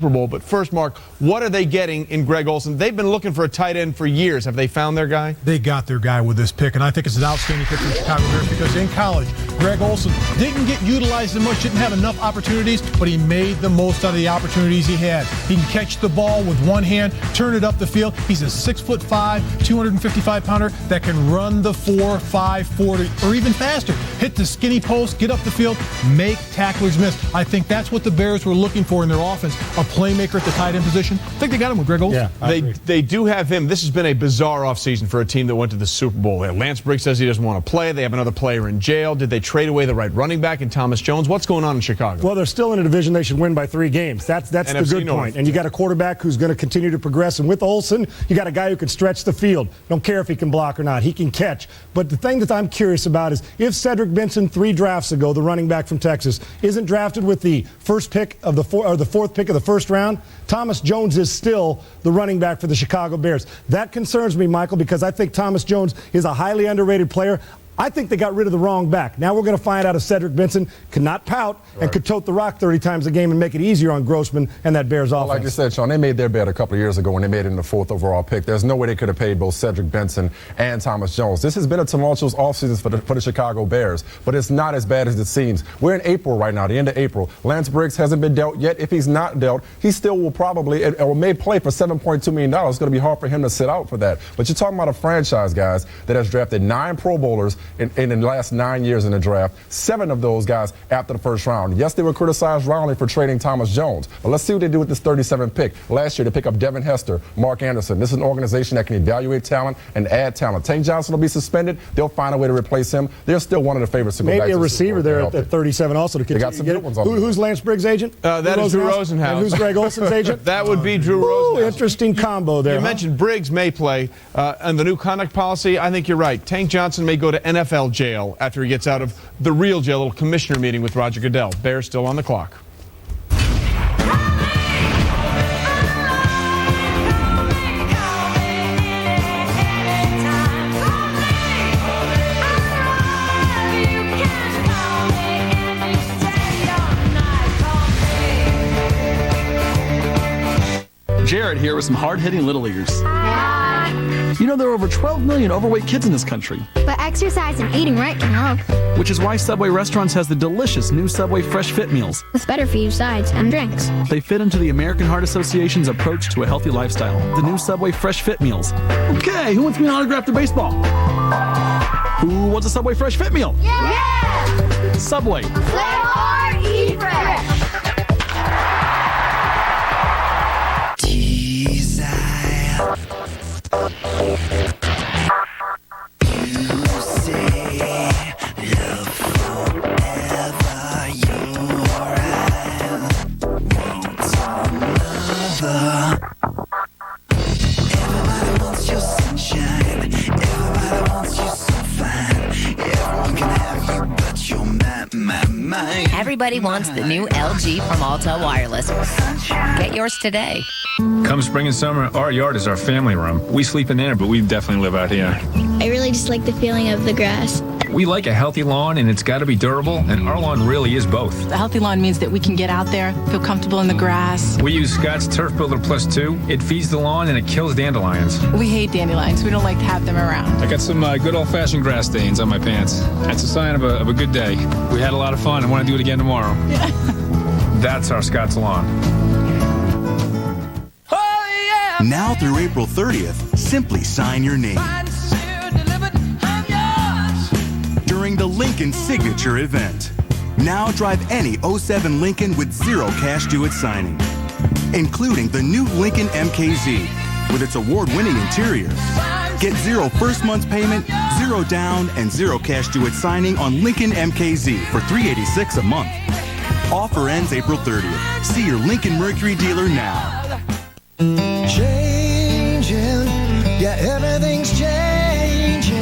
Super Bowl. But first, Mark, what are they getting in Greg Olsen? They've been looking for a tight end for years. Have they found their guy? They got their guy with this pick, and I think it's an outstanding pick for the Chicago Bears because in college, Greg Olsen didn't get utilized as much, didn't have enough opportunities, but he made the most out of the opportunities he had. He can catch the ball with one hand, turn it up the field. He's a 6'5", 255-pounder that can run the 4.5 40 or even faster. Hit the skinny post, get up the field, make tacklers miss. I think that's what the Bears were looking for in their offense. A playmaker at the tight end position. I think they got him with Greg Olsen. Yeah, they do have him. This has been a bizarre offseason for a team that went to the Super Bowl. Lance Briggs says he doesn't want to play. They have another player in jail. Did they trade away the right running back in Thomas Jones? What's going on in Chicago? Well, they're still in a division they should win by 3 games. That's the good point. And you got a quarterback who's going to continue to progress. And with Olsen, you got a guy who can stretch the field. Don't care if he can block or not. He can catch. But the thing that I'm curious about is if Cedric Benson 3 drafts ago, the running back from Texas, isn't drafted with the first pick of the fourth pick of the first round, Thomas Jones is still the running back for the Chicago Bears. That concerns me, Michael, because I think Thomas Jones is a highly underrated player. I think they got rid of the wrong back. Now we're going to find out if Cedric Benson cannot pout and could tote the rock 30 times a game and make it easier on Grossman and that Bears offense. Like you said, Sean, they made their bet a couple of years ago when they made it in the 4th overall pick. There's no way they could have paid both Cedric Benson and Thomas Jones. This has been a tumultuous offseason for the Chicago Bears, but it's not as bad as it seems. We're in April right now, the end of April. Lance Briggs hasn't been dealt yet. If he's not dealt, he still will probably or may play for $7.2 million. It's going to be hard for him to sit out for that. But you're talking about a franchise, guys, that has drafted 9 Pro Bowlers in the last 9 years in the draft, 7 of those guys after the first round. Yes, they were criticized roundly for trading Thomas Jones, but let's see what they do with this 37th pick. Last year, they pick up Devin Hester, Mark Anderson. This is an organization that can evaluate talent and add talent. Tank Johnson will be suspended. They'll find a way to replace him. They're still one of the favorites to go back to. Maybe a receiver there at 37 also to continue. They got some good ones on Who's Lance Briggs' agent? That is Drew Rosenhaus. And who's Greg Olsen's agent? That would be Drew Rosenhaus. Interesting combo there. You mentioned Briggs may play. And the new conduct policy, I think you're right. Tank Johnson may go to NFL jail after he gets out of the real jail. A little commissioner meeting with Roger Goodell. Bears still on the clock. Jared here with some hard-hitting Little Leaguers. You know, there are over 12 million overweight kids in this country. But exercise and eating right can help. Which is why Subway Restaurants has the delicious new Subway Fresh Fit meals. With better-for-you sides and drinks. They fit into the American Heart Association's approach to a healthy lifestyle. The new Subway Fresh Fit meals. Okay, who wants me to autograph their baseball? Who wants a Subway Fresh Fit meal? Yeah! Subway. Play hard, eat fresh. Everybody wants the new LG from Alta Wireless. Get yours today. Come spring and summer, our yard is our family room. We sleep in there, but we definitely live out here. I really just like the feeling of the grass. We like a healthy lawn, and it's got to be durable, and our lawn really is both. A healthy lawn means that we can get out there, feel comfortable in the grass. We use Scott's Turf Builder Plus 2. It feeds the lawn, and it kills dandelions. We hate dandelions. We don't like to have them around. I got some good old-fashioned grass stains on my pants. That's a sign of a good day. We had a lot of fun. I want to do it again tomorrow. Yeah. That's our Scott's lawn. Now through April 30th, simply sign your name during the Lincoln Signature event. Now drive any 07 Lincoln with 0 cash due at signing, including the new Lincoln MKZ with its award-winning interior. Get 0 first month's payment, 0 down, and 0 cash due at signing on Lincoln MKZ for $386 a month. Offer ends April 30th. See your Lincoln Mercury dealer now. Changing, yeah, everything's changing.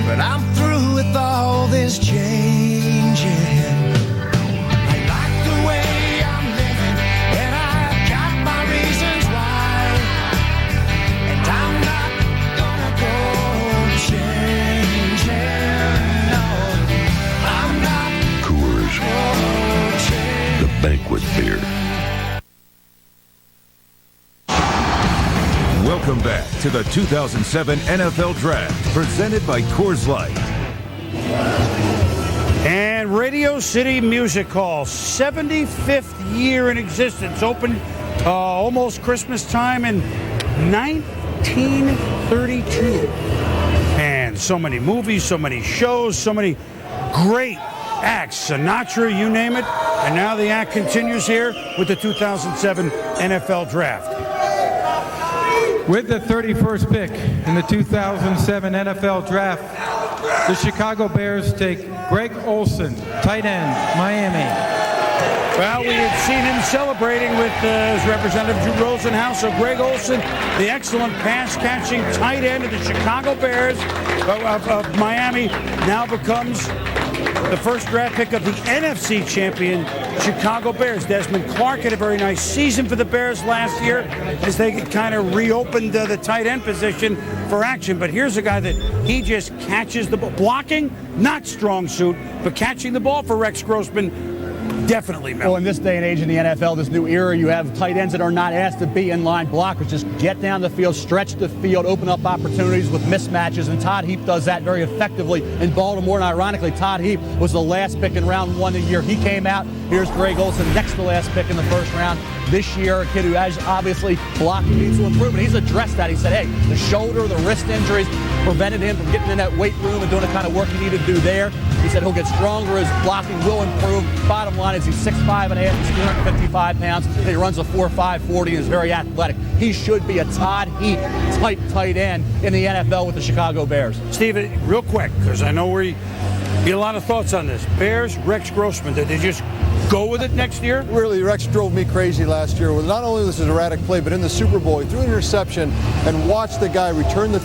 But I'm through with all this changing. I like the way I'm living, and I've got my reasons why. And I'm not gonna go changing. No, I'm not. Coors, the make with beer. Welcome back to the 2007 NFL Draft, presented by Coors Light. And Radio City Music Hall, 75th year in existence, opened almost Christmas time in 1932. And so many movies, so many shows, so many great acts, Sinatra, you name it. And now the act continues here with the 2007 NFL Draft. With the 31st pick in the 2007 NFL Draft, the Chicago Bears take Greg Olsen, tight end, Miami. Well, we had seen him celebrating with his Representative Drew Rosenhaus. So Greg Olsen, the excellent pass-catching tight end of the Chicago Bears of Miami, now becomes the first draft pick of the NFC champion Chicago Bears. Desmond Clark had a very nice season for the Bears last year as they kind of reopened the tight end position for action. But here's a guy that he just catches the ball. Blocking, not strong suit, but catching the ball for Rex Grossman, definitely, Mel. Well, in this day and age in the NFL, this new era, you have tight ends that are not asked to be inline blockers. Just get down the field, stretch the field, open up opportunities with mismatches, and Todd Heap does that very effectively in Baltimore. And ironically, Todd Heap was the last pick in round 1 the year he came out. Here's Greg Olsen, next to last pick in the first round this year. A kid who has obviously blocking needs to improve, and he's addressed that. He said, hey, the shoulder, the wrist injuries prevented him from getting in that weight room and doing the kind of work he needed to do there. He said he'll get stronger, his blocking will improve. Bottom line is he's 6'5.5", he's 255 pounds, and he runs a 4.5 40 and is very athletic. He should be a Todd Heap type tight end in the NFL with the Chicago Bears. Steve, real quick, because I know we get a lot of thoughts on this. Bears, Rex Grossman, did they just go with it next year? Really, Rex drove me crazy last year. Not only was it erratic play, but in the Super Bowl, he threw an interception and watched the guy return the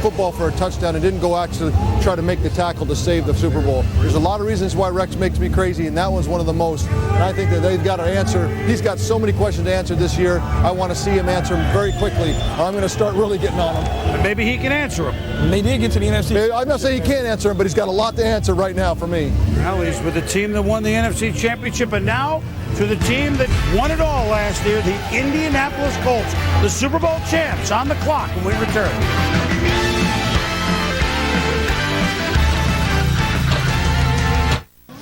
football for a touchdown and didn't go actually try to make the tackle to save the Super Bowl. There's a lot of reasons why Rex makes me crazy, and that was one of the most. And I think that they've got to answer. He's got so many questions to answer this year. I want to see him answer them very quickly. I'm going to start really getting on him. But maybe he can answer them. They did get to the NFC. I'm not saying he can't answer them, but he's got a lot to answer right now for me. Well, he's with the team that won the NFC Championship, and now to the team that won it all last year, the Indianapolis Colts, the Super Bowl champs, on the clock when we return.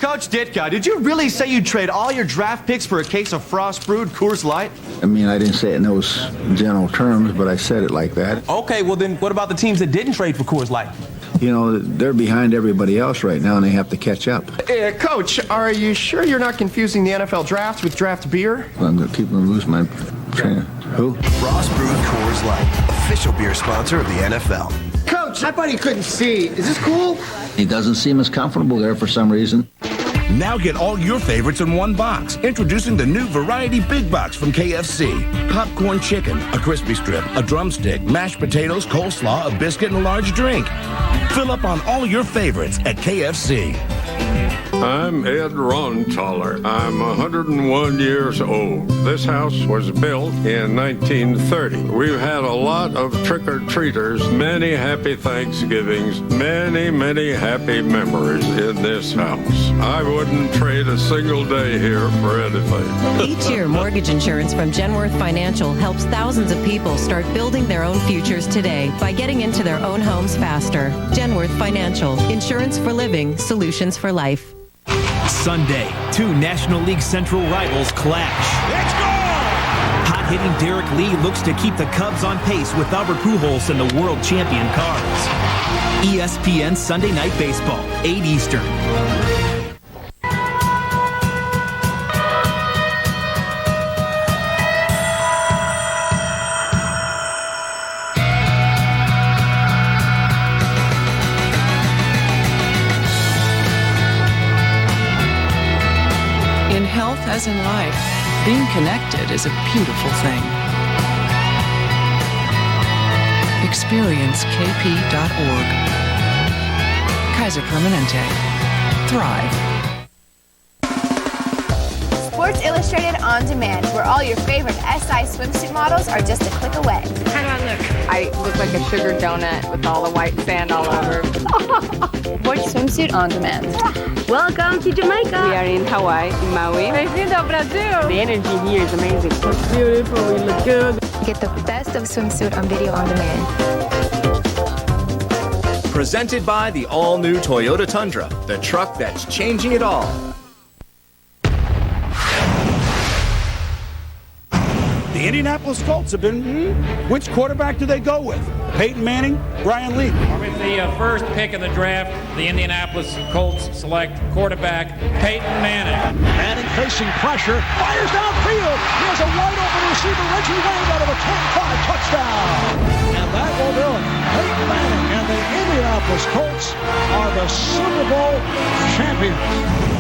Coach Ditka, did you really say you'd trade all your draft picks for a case of frost-brewed Coors Light? I mean, I didn't say it in those general terms, but I said it like that. Okay, well then what about the teams that didn't trade for Coors Light? You know, they're behind everybody else right now, and they have to catch up. Coach, are you sure you're not confusing the NFL draft with draft beer? I'm going to keep them loose, my trainer. Who? Frost-brewed Coors Light, official beer sponsor of the NFL. Coach, I thought he couldn't see. Is this cool? He doesn't seem as comfortable there for some reason. Now get all your favorites in one box. Introducing the new Variety Big Box from KFC. Popcorn chicken, a crispy strip, a drumstick, mashed potatoes, coleslaw, a biscuit, and a large drink. Fill up on all your favorites at KFC. I'm Ed Rontaler. I'm 101 years old. This house was built in 1930. We've had a lot of trick-or-treaters, many happy Thanksgivings, many happy memories in this house. I wouldn't trade a single day here for anything. Each year, mortgage insurance from Genworth Financial helps thousands of people start building their own futures today by getting into their own homes faster. Genworth Financial. Insurance for living, solutions for life. Sunday, two National League Central rivals clash. Let's go! Hot-hitting Derek Lee looks to keep the Cubs on pace with Albert Pujols and the world champion Cards. ESPN Sunday Night Baseball, 8 Eastern. As in life, being connected is a beautiful thing. Experience kp.org. Kaiser Permanente. Thrive. Sports Illustrated On Demand, where all your favorite SI swimsuit models are just a click away. How do I look? I look like a sugar donut with all the white sand all over. Sports Swimsuit On Demand. Welcome to Jamaica. We are in Hawaii, in Maui. Brazil. The energy here is amazing. It's beautiful. We look good. Get the best of swimsuit on video on demand. Presented by the all-new Toyota Tundra, the truck that's changing it all. The Indianapolis Colts have been, which quarterback do they go with? Peyton Manning, Brian Lee. With the first pick of the draft, the Indianapolis Colts select quarterback Peyton Manning. Manning facing pressure, fires downfield. He has a wide open receiver, Reggie Wayne, out of a 10-5 touchdown. And that will do it. Peyton Manning and the Indianapolis Colts are the Super Bowl champions.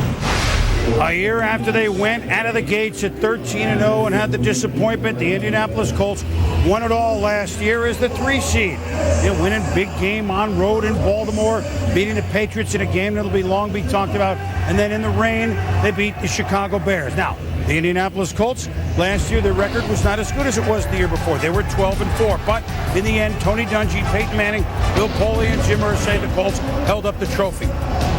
A year after they went out of the gates at 13-0 and had the disappointment, the Indianapolis Colts won it all last year as the 3 seed. They're winning big game on road in Baltimore, beating the Patriots in a game that'll be long be talked about. And then in the rain, they beat the Chicago Bears. Now, the Indianapolis Colts, last year their record was not as good as it was the year before. They were 12-4. But in the end, Tony Dungy, Peyton Manning, Bill Polian, and Jim Irsay, the Colts held up the trophy.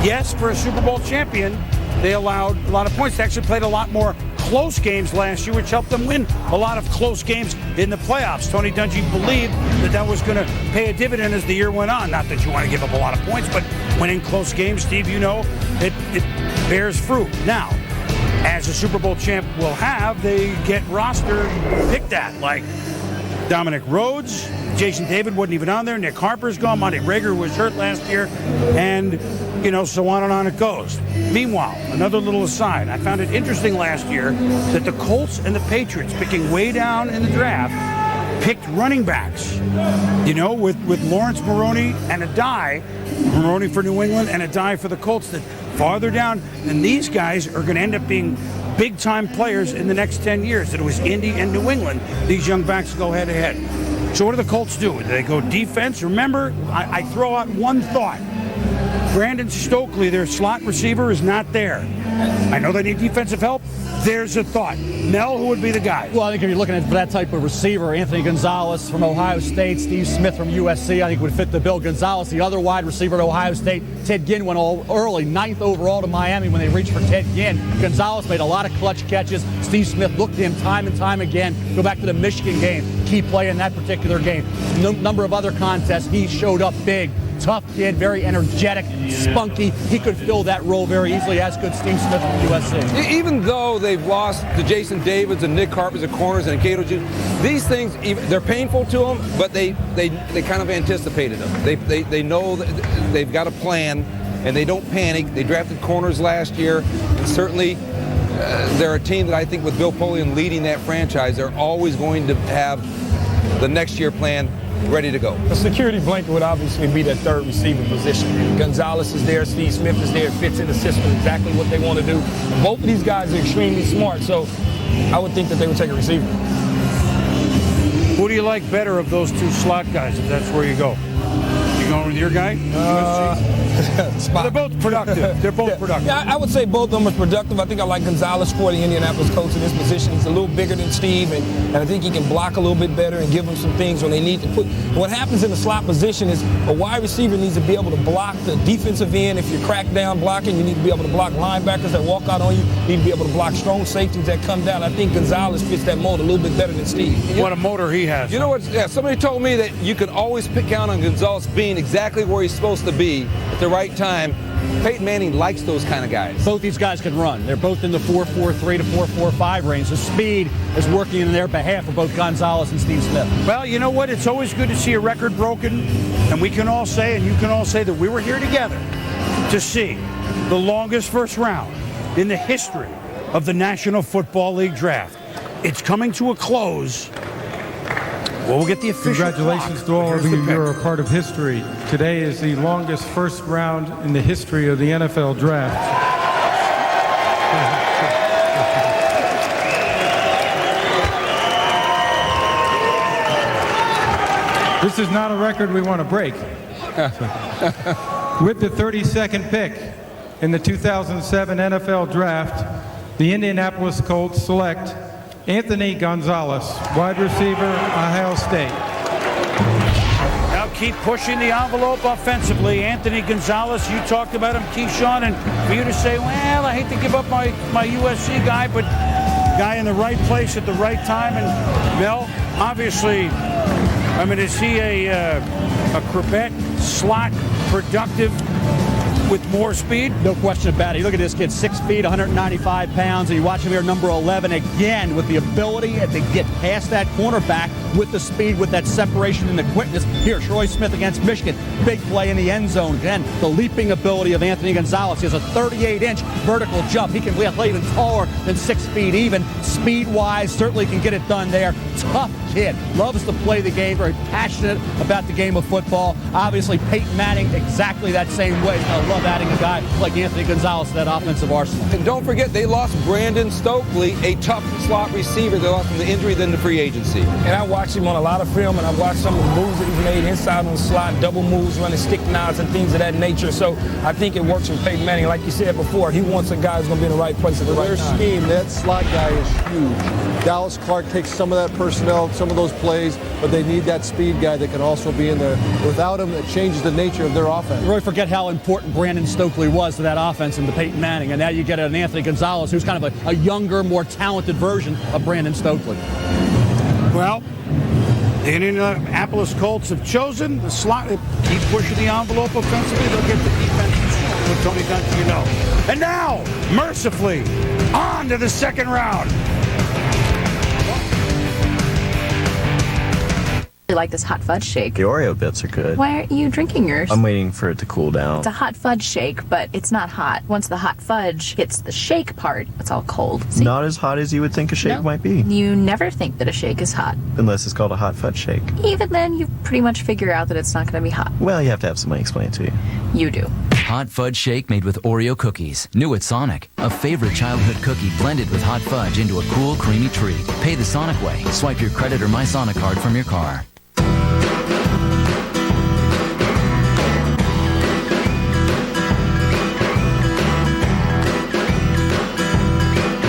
Yes, for a Super Bowl champion, they allowed a lot of points. They actually played a lot more close games last year, which helped them win a lot of close games in the playoffs. Tony Dungy believed that was going to pay a dividend as the year went on. Not that you want to give up a lot of points, but winning close games, Steve, you know, it bears fruit. Now, as a Super Bowl champ will have, they get roster picked at, like Dominic Rhodes, Jason David wasn't even on there, Nick Harper's gone, Monty Rager was hurt last year, and so on it goes. Meanwhile, another little aside, I found it interesting last year that the Colts and the Patriots, picking way down in the draft, picked running backs, with Lawrence Maroney and Adai, Maroney for New England and Adai for the Colts, that farther down, and these guys are going to end up being big-time players in the next 10 years. That it was Indy and New England, these young backs go head-to-head. So what do the Colts do? Do they go defense? Remember, I throw out one thought. Brandon Stokely, their slot receiver, is not there. I know they need defensive help. There's a thought. Mel, who would be the guy? Well, I think if you're looking at that type of receiver, Anthony Gonzalez from Ohio State, Steve Smith from USC, I think would fit the bill. Gonzalez, the other wide receiver at Ohio State. Ted Ginn went all early, 9th overall to Miami when they reached for Ted Ginn. Gonzalez made a lot of clutch catches. Steve Smith looked at him time and time again. Go back to the Michigan game. Key play in that particular game. Number of other contests, he showed up big. Tough kid, very energetic, spunky. He could fill that role very easily, as could Steve Smith from USC. Even though they've lost to Jason Davids and Nick Harper's at corners and Cato Jr., these things, they're painful to them, but they kind of anticipated them. They know that they've got a plan, and they don't panic. They drafted corners last year, and certainly they're a team that I think with Bill Polian leading that franchise, they're always going to have the next year plan ready to go. The security blanket would obviously be that third receiver position. Gonzalez is there, Steve Smith is there, fits in the system exactly what they want to do. Both of these guys are extremely smart, so I would think that they would take a receiver. Who do you like better of those two slot guys, if that's where you go? You going with your guy? They're both productive. They're both productive. Yeah, I would say both of them are productive. I think I like Gonzalez for the Indianapolis Colts in this position. He's a little bigger than Steve, and I think he can block a little bit better and give them some things when they need to put. What happens in the slot position is a wide receiver needs to be able to block the defensive end. If you're cracked down blocking, you need to be able to block linebackers that walk out on you. You need to be able to block strong safeties that come down. I think Gonzalez fits that mold a little bit better than Steve. What a motor he has. You know what? Yeah, somebody told me that you can always count on Gonzalez being exactly where he's supposed to be at the right time. Peyton Manning likes those kind of guys. Both these guys can run. They're both in the 4.43 to 4.45 range. The speed is working in their behalf for both Gonzalez and Steve Smith. Well, you know what? It's always good to see a record broken, and we can all say, and you can all say, that we were here together to see the longest first round in the history of the National Football League draft. It's coming to a close. Well, we'll get the official Congratulations to all of you. You're a part of history. Today is the longest first round in the history of the NFL draft. This is not a record we want to break. With the 32nd pick in the 2007 NFL draft, the Indianapolis Colts select Anthony Gonzalez, wide receiver, Ohio State. Now keep pushing the envelope offensively. Anthony Gonzalez, you talked about him, Keyshawn, and for you to say, well, I hate to give up my USC guy, but guy in the right place at the right time. And Mel, obviously, I mean, is he a Corbett slot, productive, with more speed? No question about it. You look at this kid, 6 feet, 195 pounds, and you watch him here, number 11, again, with the ability to get past that cornerback with the speed, with that separation and the quickness. Here, Troy Smith against Michigan. Big play in the end zone. Again, the leaping ability of Anthony Gonzalez. He has a 38-inch vertical jump. He can play even taller than 6 feet even. Speed-wise, certainly can get it done there. Tough kid. Loves to play the game. Very passionate about the game of football. Obviously, Peyton Manning, exactly that same way. I love adding a guy like Anthony Gonzalez to that offensive arsenal. And don't forget, they lost Brandon Stokely, a tough slot receiver. They lost from the injury, then the free agency. And I watched him on a lot of film, and I watched some of the moves that he's made inside on the slot, double moves, running stick nods and things of that nature. So I think it works for Peyton Manning. Like you said before, he wants a guy who's going to be in the right place at the right time. Their scheme, that slot guy is huge. Dallas Clark takes some of that personnel, some of those plays, but they need that speed guy that can also be in there. Without him, it changes the nature of their offense. You really forget how important Brandon Stokely was to that offense and to Peyton Manning, and now you get an Anthony Gonzalez who's kind of a younger, more talented version of Brandon Stokely. Well, the Indianapolis Colts have chosen the slot. Keep pushing the envelope offensively. They'll get the defense with Tony Dungy, you know. And now, mercifully, on to the second round. I like this hot fudge shake. The Oreo bits are good. Why aren't you drinking yours? I'm waiting for it to cool down. It's a hot fudge shake, but it's not hot. Once the hot fudge hits the shake part, it's all cold. See? Not as hot as you would think a shake might be. You never think that a shake is hot. Unless it's called a hot fudge shake. Even then, you pretty much figure out that it's not going to be hot. Well, you have to have somebody explain it to you. You do. Hot fudge shake made with Oreo cookies. New at Sonic. A favorite childhood cookie blended with hot fudge into a cool, creamy treat. Pay the Sonic way. Swipe your credit or My Sonic card from your car.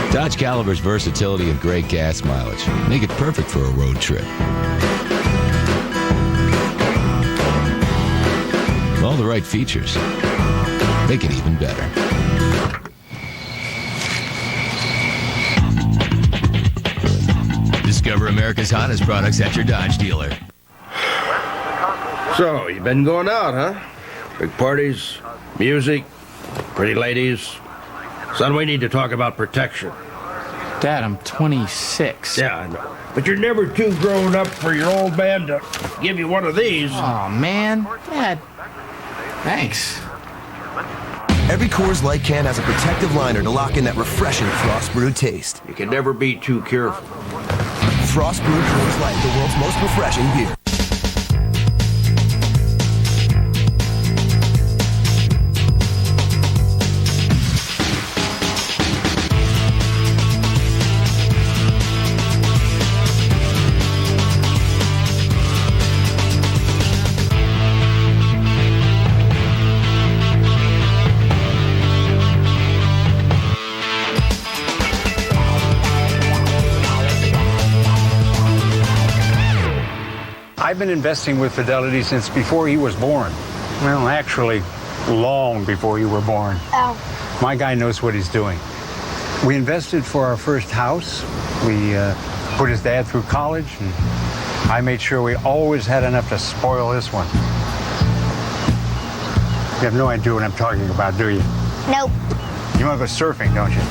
Dodge Caliber's versatility and great gas mileage make it perfect for a road trip. All the right features make it even better. Discover America's hottest products at your Dodge dealer. So, you've been going out, huh? Big parties, music, pretty ladies. Son, we need to talk about protection. Dad, I'm 26. Yeah, I know. But you're never too grown up for your old man to give you one of these. Oh, man. Dad, thanks. Every Coors Light can has a protective liner to lock in that refreshing frost brewed taste. You can never be too careful. Frost brewed Coors Light, the world's most refreshing beer. I've been investing with Fidelity since before he was born. Well, actually, long before you were born. Oh. My guy knows what he's doing. We invested for our first house. We put his dad through college, and I made sure we always had enough to spoil this one. You have no idea what I'm talking about, do you? Nope. You want to go surfing, don't you?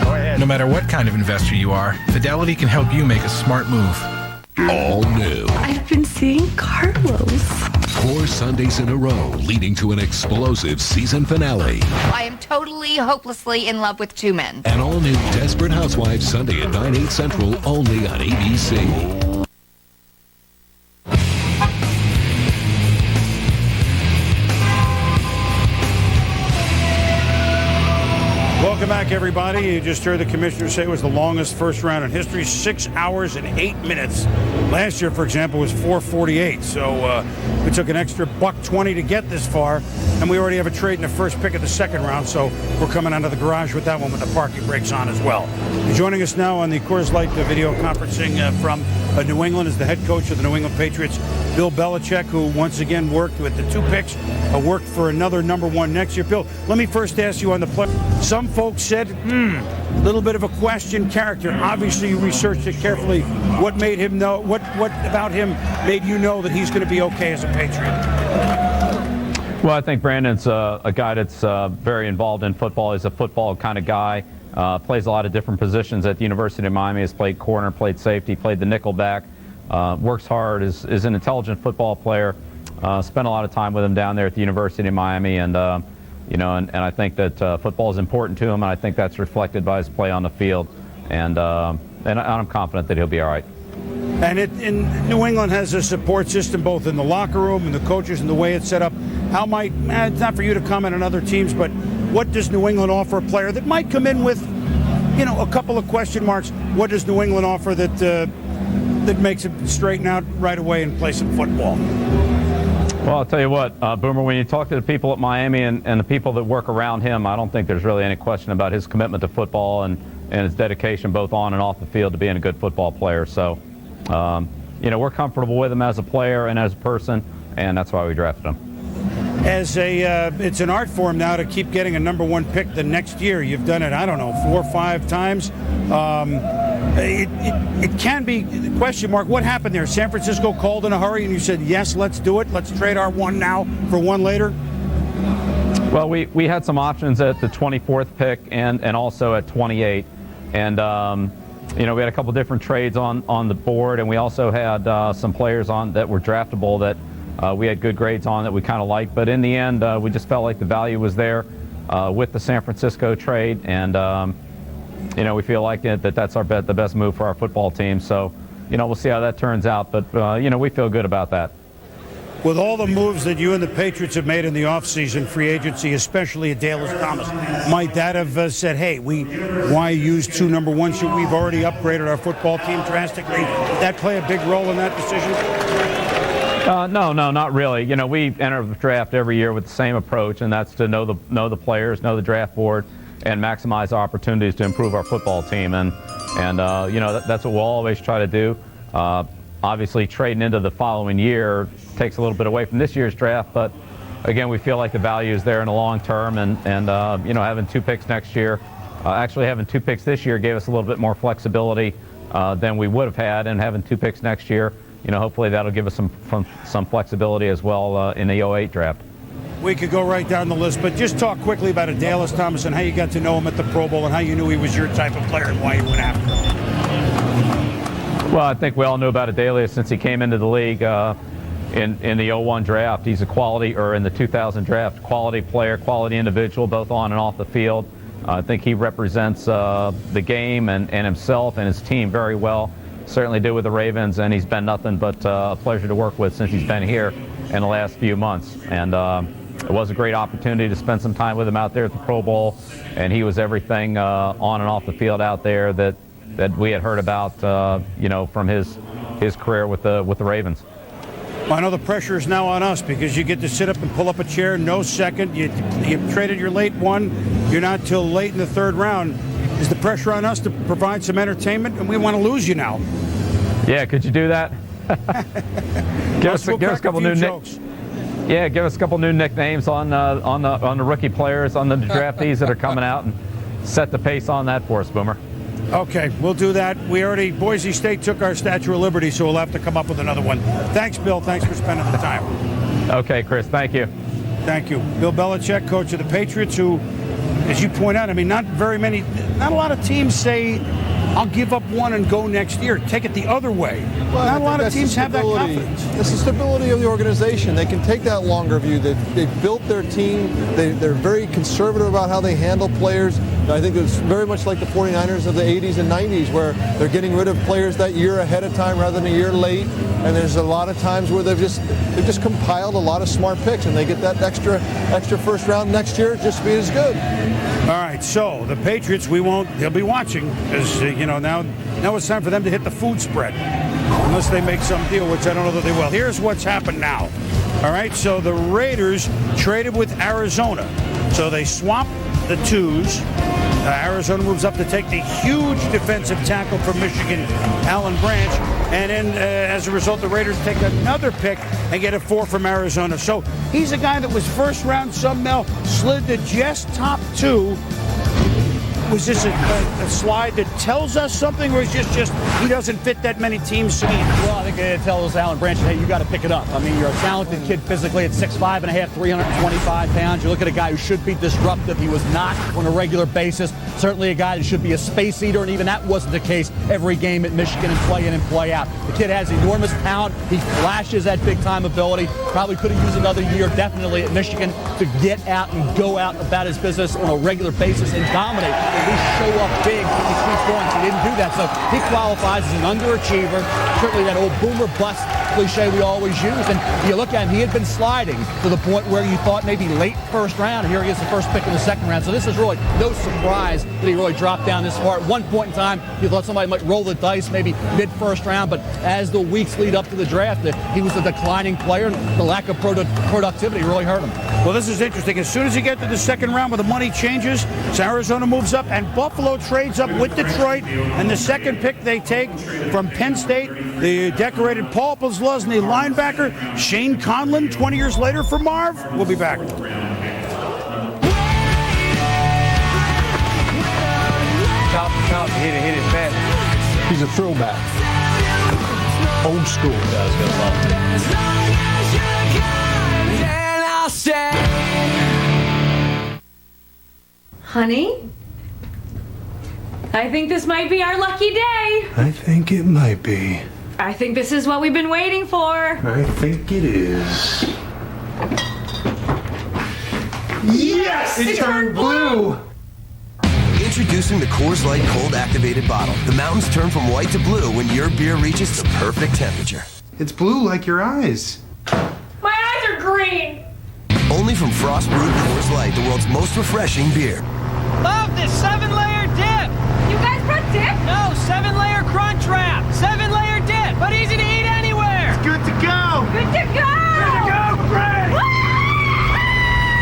Go ahead. No matter what kind of investor you are, Fidelity can help you make a smart move. All new. I've been seeing Carlos. 4 Sundays in a row, leading to an explosive season finale. I am totally, hopelessly in love with 2 men. An all-new Desperate Housewives Sunday at 9/8 Central, only on ABC. Welcome back, everybody. You just heard the commissioner say it was the longest first round in history, 6 hours and 8 minutes. Last year, for example, was 4:48. So we took an extra $1.20 to get this far, and we already have a trade in the first pick of the second round. So we're coming out of the garage with that one with the parking brakes on as well. And joining us now on the Coors Light video conferencing from New England is the head coach of the New England Patriots, Bill Belichick, who once again worked with the 2 picks, worked for another #1 next year. Bill, let me first ask you on the play. Some folks said, a little bit of a question character. Obviously, you researched it carefully. What made him know? What about him made you know that he's going to be okay as a Patriot? Well, I think Brandon's a guy that's very involved in football. He's a football kind of guy. Plays a lot of different positions at the University of Miami. Has played corner, played safety, played the nickel back. Works hard. Is an intelligent football player. Spent a lot of time with him down there at the University of Miami, and I think that football is important to him, and I think that's reflected by his play on the field. And I'm confident that he'll be all right. And New England has a support system both in the locker room and the coaches and the way it's set up. It's not for you to comment on other teams, but what does New England offer a player that might come in with, a couple of question marks? What does New England offer that makes it straighten out right away and play some football? Well, I'll tell you what, Boomer, when you talk to the people at Miami and the people that work around him, I don't think there's really any question about his commitment to football and his dedication both on and off the field to being a good football player. So, we're comfortable with him as a player and as a person, and that's why we drafted him. It's an art form now to keep getting a #1 pick the next year. You've done it, 4 or 5 times. It can be a question mark. What happened there? San Francisco called in a hurry and you said, yes, let's do it. Let's trade our 1 now for 1 later. Well, we had some options at the 24th pick and also at 28. And, we had a couple different trades on the board, and we also had some players on that were draftable that we had good grades on that we kind of liked. But in the end, we just felt like the value was there with the San Francisco trade. And, we feel like that's the best move for our football team. So, we'll see how that turns out. But, we feel good about that. With all the moves that you and the Patriots have made in the offseason, free agency, especially at Dallas Thomas, might that have said, hey, why use 2 #1s? We've already upgraded our football team drastically. Did that play a big role in that decision? No, not really. We enter the draft every year with the same approach, and that's to know the players, know the draft board, and maximize opportunities to improve our football team. And that's what we'll always try to do. Obviously, trading into the following year takes a little bit away from this year's draft, but again, we feel like the value is there in the long term, and having 2 picks next year, actually having 2 picks this year gave us a little bit more flexibility than we would have had, and having 2 picks next year, hopefully that'll give us some flexibility as well in the 08 draft. We could go right down the list, but just talk quickly about a Dallas Thomas and how you got to know him at the Pro Bowl and how you knew he was your type of player and why you went after him. Well, I think we all knew about Adalius since he came into the league in the 01 draft. He's in the 2000 draft, quality player, quality individual, both on and off the field. I think he represents the game and himself and his team very well. Certainly did with the Ravens, and he's been nothing but a pleasure to work with since he's been here in the last few months. And it was a great opportunity to spend some time with him out there at the Pro Bowl, and he was everything on and off the field out there that we had heard about, from his career with the Ravens. Well, I know the pressure is now on us because you get to sit up and pull up a chair, no second. You traded your late 1. You're not till late in the 3rd round. Is the pressure on us to provide some entertainment? And we want to lose you now. Yeah, could you do that? give us a couple new jokes. Yeah, give us a couple new nicknames on the rookie players, on the draftees that are coming out, and set the pace on that for us, Boomer. Okay, we'll do that. Boise State took our Statue of Liberty, so we'll have to come up with another one. Thanks, Bill. Thanks for spending the time. Okay, Chris. Thank you. Thank you. Bill Belichick, coach of the Patriots, who, as you point out, not a lot of teams say, I'll give up 1 and go next year. Take it the other way. Well, not a lot of teams have that confidence. It's the stability of the organization. They can take that longer view. They've built their team. They're very conservative about how they handle players. I think it's very much like the 49ers of the 80s and 90s, where they're getting rid of players that year ahead of time rather than a year late. And there's a lot of times where they've just compiled a lot of smart picks, and they get that extra first round next year just to be as good. All right, so the Patriots, they'll be watching, as now it's time for them to hit the food spread, unless they make some deal, which I don't know that they will. Here's what's happened now. All right, so the Raiders traded with Arizona, so they swapped the twos. Arizona moves up to take the huge defensive tackle from Michigan, Alan Branch, and then as a result, the Raiders take another pick and get a 4 from Arizona. So he's a guy that was first round, Mel, slid to just top 2. Was this a slide that tells us something, or is just he doesn't fit that many teams' schemes? Well, I think it tells Alan Branch, hey, you got to pick it up. I mean, you're a talented kid physically at 6'5.5", 325 pounds. You look at a guy who should be disruptive. He was not on a regular basis. Certainly a guy that should be a space eater, and even that wasn't the case every game at Michigan and play in and play out. The kid has enormous talent. He flashes that big-time ability. Probably could have used another year, definitely, at Michigan to get out and go out about his business on a regular basis and dominate. At least show up big if he keeps going. He didn't do that, so he qualifies as an underachiever. Certainly that old boomer bust cliche we always use. And you look at him, he had been sliding to the point where you thought maybe late first round. Here he is, the first pick in the second round. So this is really no surprise that he really dropped down this far. At one point in time, you thought somebody might roll the dice, maybe mid-first round. But as the weeks lead up to the draft, he was a declining player, and the lack of productivity really hurt him. Well, this is interesting. As soon as you get to the second round where the money changes, so Arizona moves up, and Buffalo trades up with Detroit, and the second pick they take from Penn State, the decorated Paul Posluszny linebacker, Shane Conlon, 20 years later for Marv. We'll be back. Top, hit it fast. He's a throwback. Old school. Honey, I think this might be our lucky day. I think it might be. I think this is what we've been waiting for. I think it is. Yes! It turned blue! Introducing the Coors Light Cold Activated Bottle. The mountains turn from white to blue when your beer reaches the perfect temperature. It's blue like your eyes. My eyes are green. Only from Frost Brewed Coors Light, the world's most refreshing beer. Love this 7-layer dip. You guys brought dip? No, 7-layer crunch wrap. 7-layer dip, but easy to eat anywhere. It's good to go. Good to go. Good to go, Greg.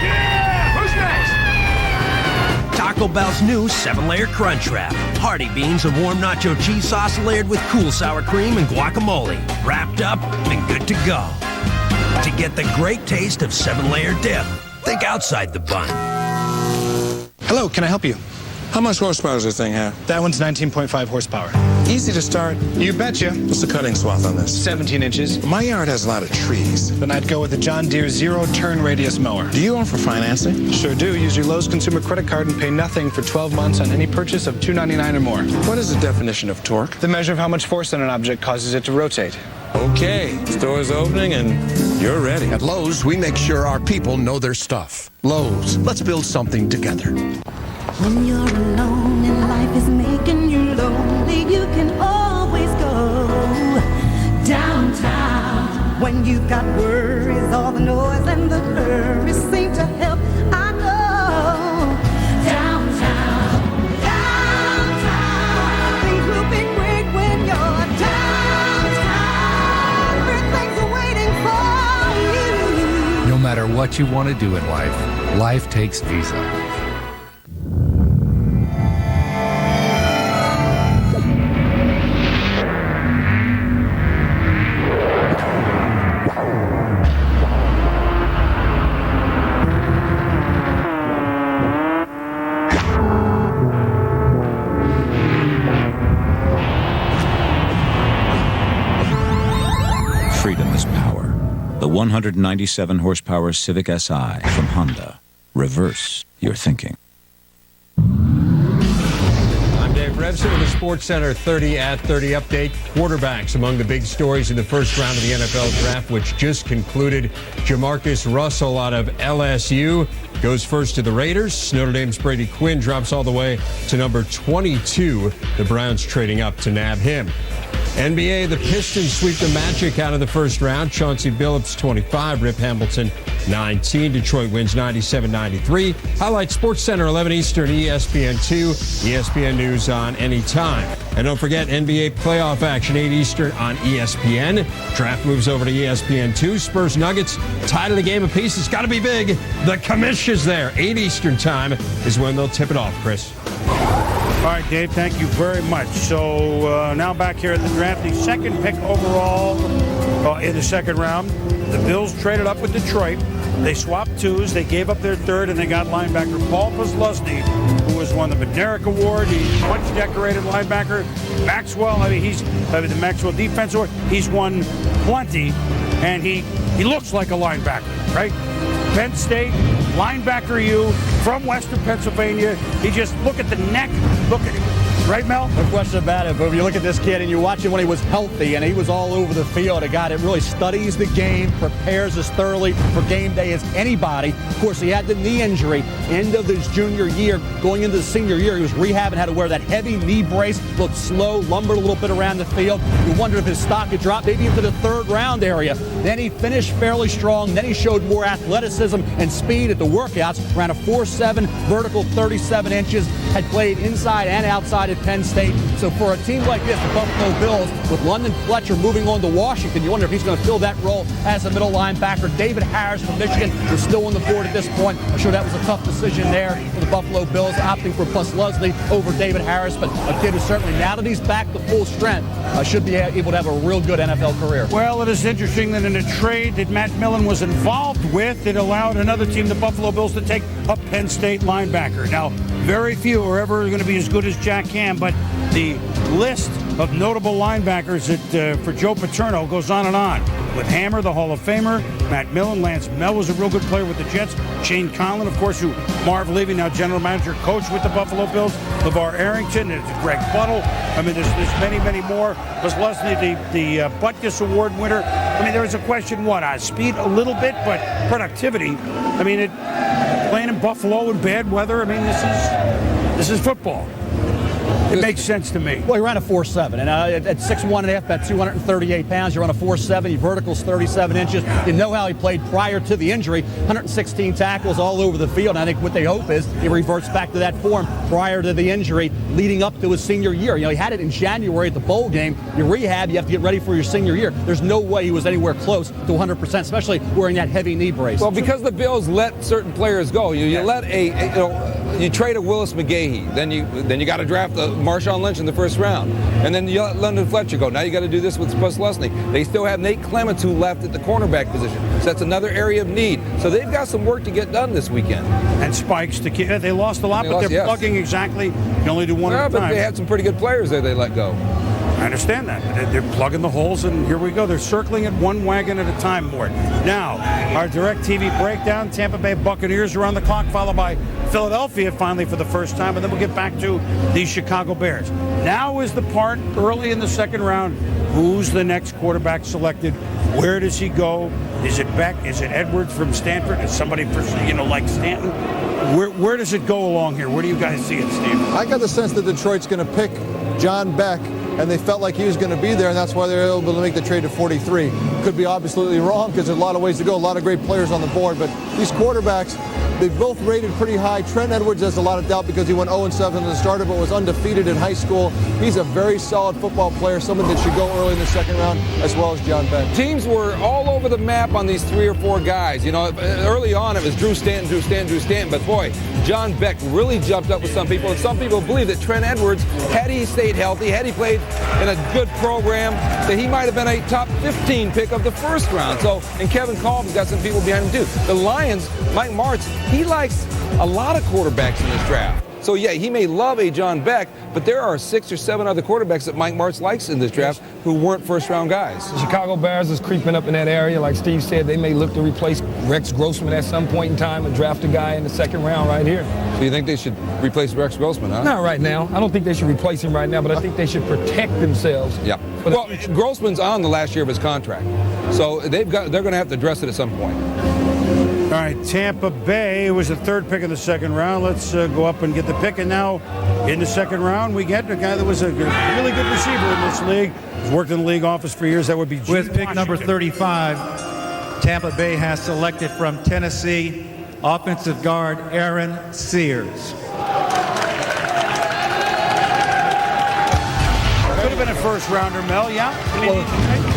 Yeah. Who's next? Taco Bell's new 7-layer crunch wrap. Hearty beans and warm nacho cheese sauce layered with cool sour cream and guacamole. Wrapped up and good to go. To get the great taste of 7-layer dip, think outside the bun. Hello, can I help you? How much horsepower does this thing have? That one's 19.5 horsepower. Easy to start. You betcha. What's the cutting swath on this? 17 inches. My yard has a lot of trees. Then I'd go with the John Deere zero-turn radius mower. Do you offer financing? Sure do. Use your Lowe's consumer credit card and pay nothing for 12 months on any purchase of $299 or more. What is the definition of torque? The measure of how much force on an object causes it to rotate. Okay, store's opening and you're ready. At Lowe's, we make sure our people know their stuff. Lowe's, let's build something together. When you're alone and life is making you lonely, you can always go downtown. When you've got worries, all the noise and the hurry seem to help. I know downtown, downtown. Things will be great when you're downtown. Everything's waiting for you. No matter what you want to do in life, life takes Visa. Freedom is power. The 197 horsepower Civic Si from Honda. Reverse your thinking. I'm Dave Revson with the Sports Center 30 at 30 update. Quarterbacks among the big stories in the first round of the NFL draft, which just concluded. Jamarcus Russell out of LSU. goes first to the Raiders. Notre Dame's Brady Quinn drops all the way to number 22. The Browns trading up to nab him. NBA, the Pistons sweep the Magic out of the first round. Chauncey Billups, 25. Rip Hamilton, 19. Detroit wins 97-93. Highlight Sports Center, 11 Eastern, ESPN 2. ESPN News on anytime. And don't forget NBA playoff action, 8 Eastern on ESPN. Draft moves over to ESPN 2. Spurs Nuggets, tied of the game apiece. It's got to be big. The commish is there. 8 Eastern time is when they'll tip it off, Chris. All right, Dave, thank you very much. So now back here at the draft, the second pick overall in the second round. The Bills traded up with Detroit. They swapped twos. They gave up their third, and they got linebacker Paul Posluszny, who has won the Bednarik Award. He's a much decorated linebacker. Maxwell, he's the Maxwell Defense Award. He's won plenty, and he looks like a linebacker, right? Penn State, linebacker U, from Western Pennsylvania. He just, look at the neck, look at him. Right, Mel? No question about it. But if you look at this kid and you watch him when he was healthy and he was all over the field, a guy that really studies the game, prepares as thoroughly for game day as anybody. Of course, he had the knee injury end of his junior year. Going into the senior year, he was rehabbing, had to wear that heavy knee brace, looked slow, lumbered a little bit around the field. You wonder if his stock had dropped maybe into the third round area. Then he finished fairly strong. Then he showed more athleticism and speed at the workouts. Ran a 4.7, vertical 37 inches, had played inside and outside at Penn State. So for a team like this, the Buffalo Bills, with London Fletcher moving on to Washington, you wonder if he's going to fill that role as a middle linebacker. David Harris from Michigan is still on the board at this point. I'm sure that was a tough decision there for the Buffalo Bills, opting for Posluszny over David Harris, but a kid who certainly, now that he's back to full strength, should be able to have a real good NFL career. Well, it is interesting that in a trade that Matt Millen was involved with, it allowed another team, the Buffalo Bills, to take a Penn State linebacker. Now, very few are ever going to be as good as Jack Ham, but the list of notable linebackers for Joe Paterno goes on and on. With Hammer, the Hall of Famer, Matt Millen, Lance Mel was a real good player with the Jets, Shane Conlon, of course, who Marv Levy, now general manager, coach with the Buffalo Bills, LeVar Arrington, there's Greg Buttle. I mean, there's many, many more. Posluszny, the Butkus Award winner. I mean, there was a question, speed a little bit, but productivity. I mean, playing in Buffalo in bad weather, I mean, this is football. It makes sense to me. Well, he ran a 4.7, and at 6'1.5", about 238 pounds, you run a 4.7, your vertical's 37 inches. You know how he played prior to the injury, 116 tackles all over the field. And I think what they hope is he reverts back to that form prior to the injury leading up to his senior year. You know, he had it in January at the bowl game. You rehab, you have to get ready for your senior year. There's no way he was anywhere close to 100%, especially wearing that heavy knee brace. Well, because the Bills let certain players go. You let you trade a Willis McGahee, then you got to draft Marshawn Lynch in the first round, and then you let London Fletcher go. Now you got to do this with Posluszny. They still have Nate Clements who left at the cornerback position, so that's another area of need. So they've got some work to get done this weekend. And spikes to keep. They lost a lot, but they're plugging exactly. You can only do one at a time. But they had some pretty good players there they let go. I understand that. They're plugging the holes, and here we go. They're circling it one wagon at a time, Mort. Now, our DirecTV breakdown. Tampa Bay Buccaneers are on the clock, followed by Philadelphia finally for the first time, and then we'll get back to the Chicago Bears. Now is the part early in the second round. Who's the next quarterback selected? Where does he go? Is it Beck? Is it Edwards from Stanford? Is somebody like Stanton? Where does it go along here? Where do you guys see it, Steve? I got the sense that Detroit's going to pick John Beck, and they felt like he was going to be there, and that's why they were able to make the trade to 43. Could be absolutely wrong because there's a lot of ways to go, a lot of great players on the board, but these quarterbacks, they've both rated pretty high. Trent Edwards has a lot of doubt because he went 0-7 as a starter, but was undefeated in high school. He's a very solid football player, someone that should go early in the second round, as well as John Beck. Teams were all over the map on these 3 or 4 guys. You know, early on it was Drew Stanton, but boy, John Beck really jumped up with some people, and some people believe that Trent Edwards, had he stayed healthy, had he played in a good program, that he might have been a top 15 pick of the first round. So, and Kevin Colbin's got some people behind him too. The Lions, Mike Martz, he likes a lot of quarterbacks in this draft. So yeah, he may love a John Beck, but there are 6 or 7 other quarterbacks that Mike Martz likes in this draft who weren't first-round guys. The Chicago Bears is creeping up in that area. Like Steve said, they may look to replace Rex Grossman at some point in time and draft a guy in the second round right here. So you think they should replace Rex Grossman, huh? Not right now. I don't think they should replace him right now, but I think they should protect themselves. Yeah. Well, Grossman's on the last year of his contract, so they're going to have to address it at some point. All right, Tampa Bay was the third pick in the second round. Let's go up and get the pick. And now in the second round, we get a guy that was a really good receiver in this league. He's worked in the league office for years. That would be With pick number 35, Tampa Bay has selected from Tennessee offensive guard Aaron Sears. Could have been a first rounder, Mel, yeah? Well,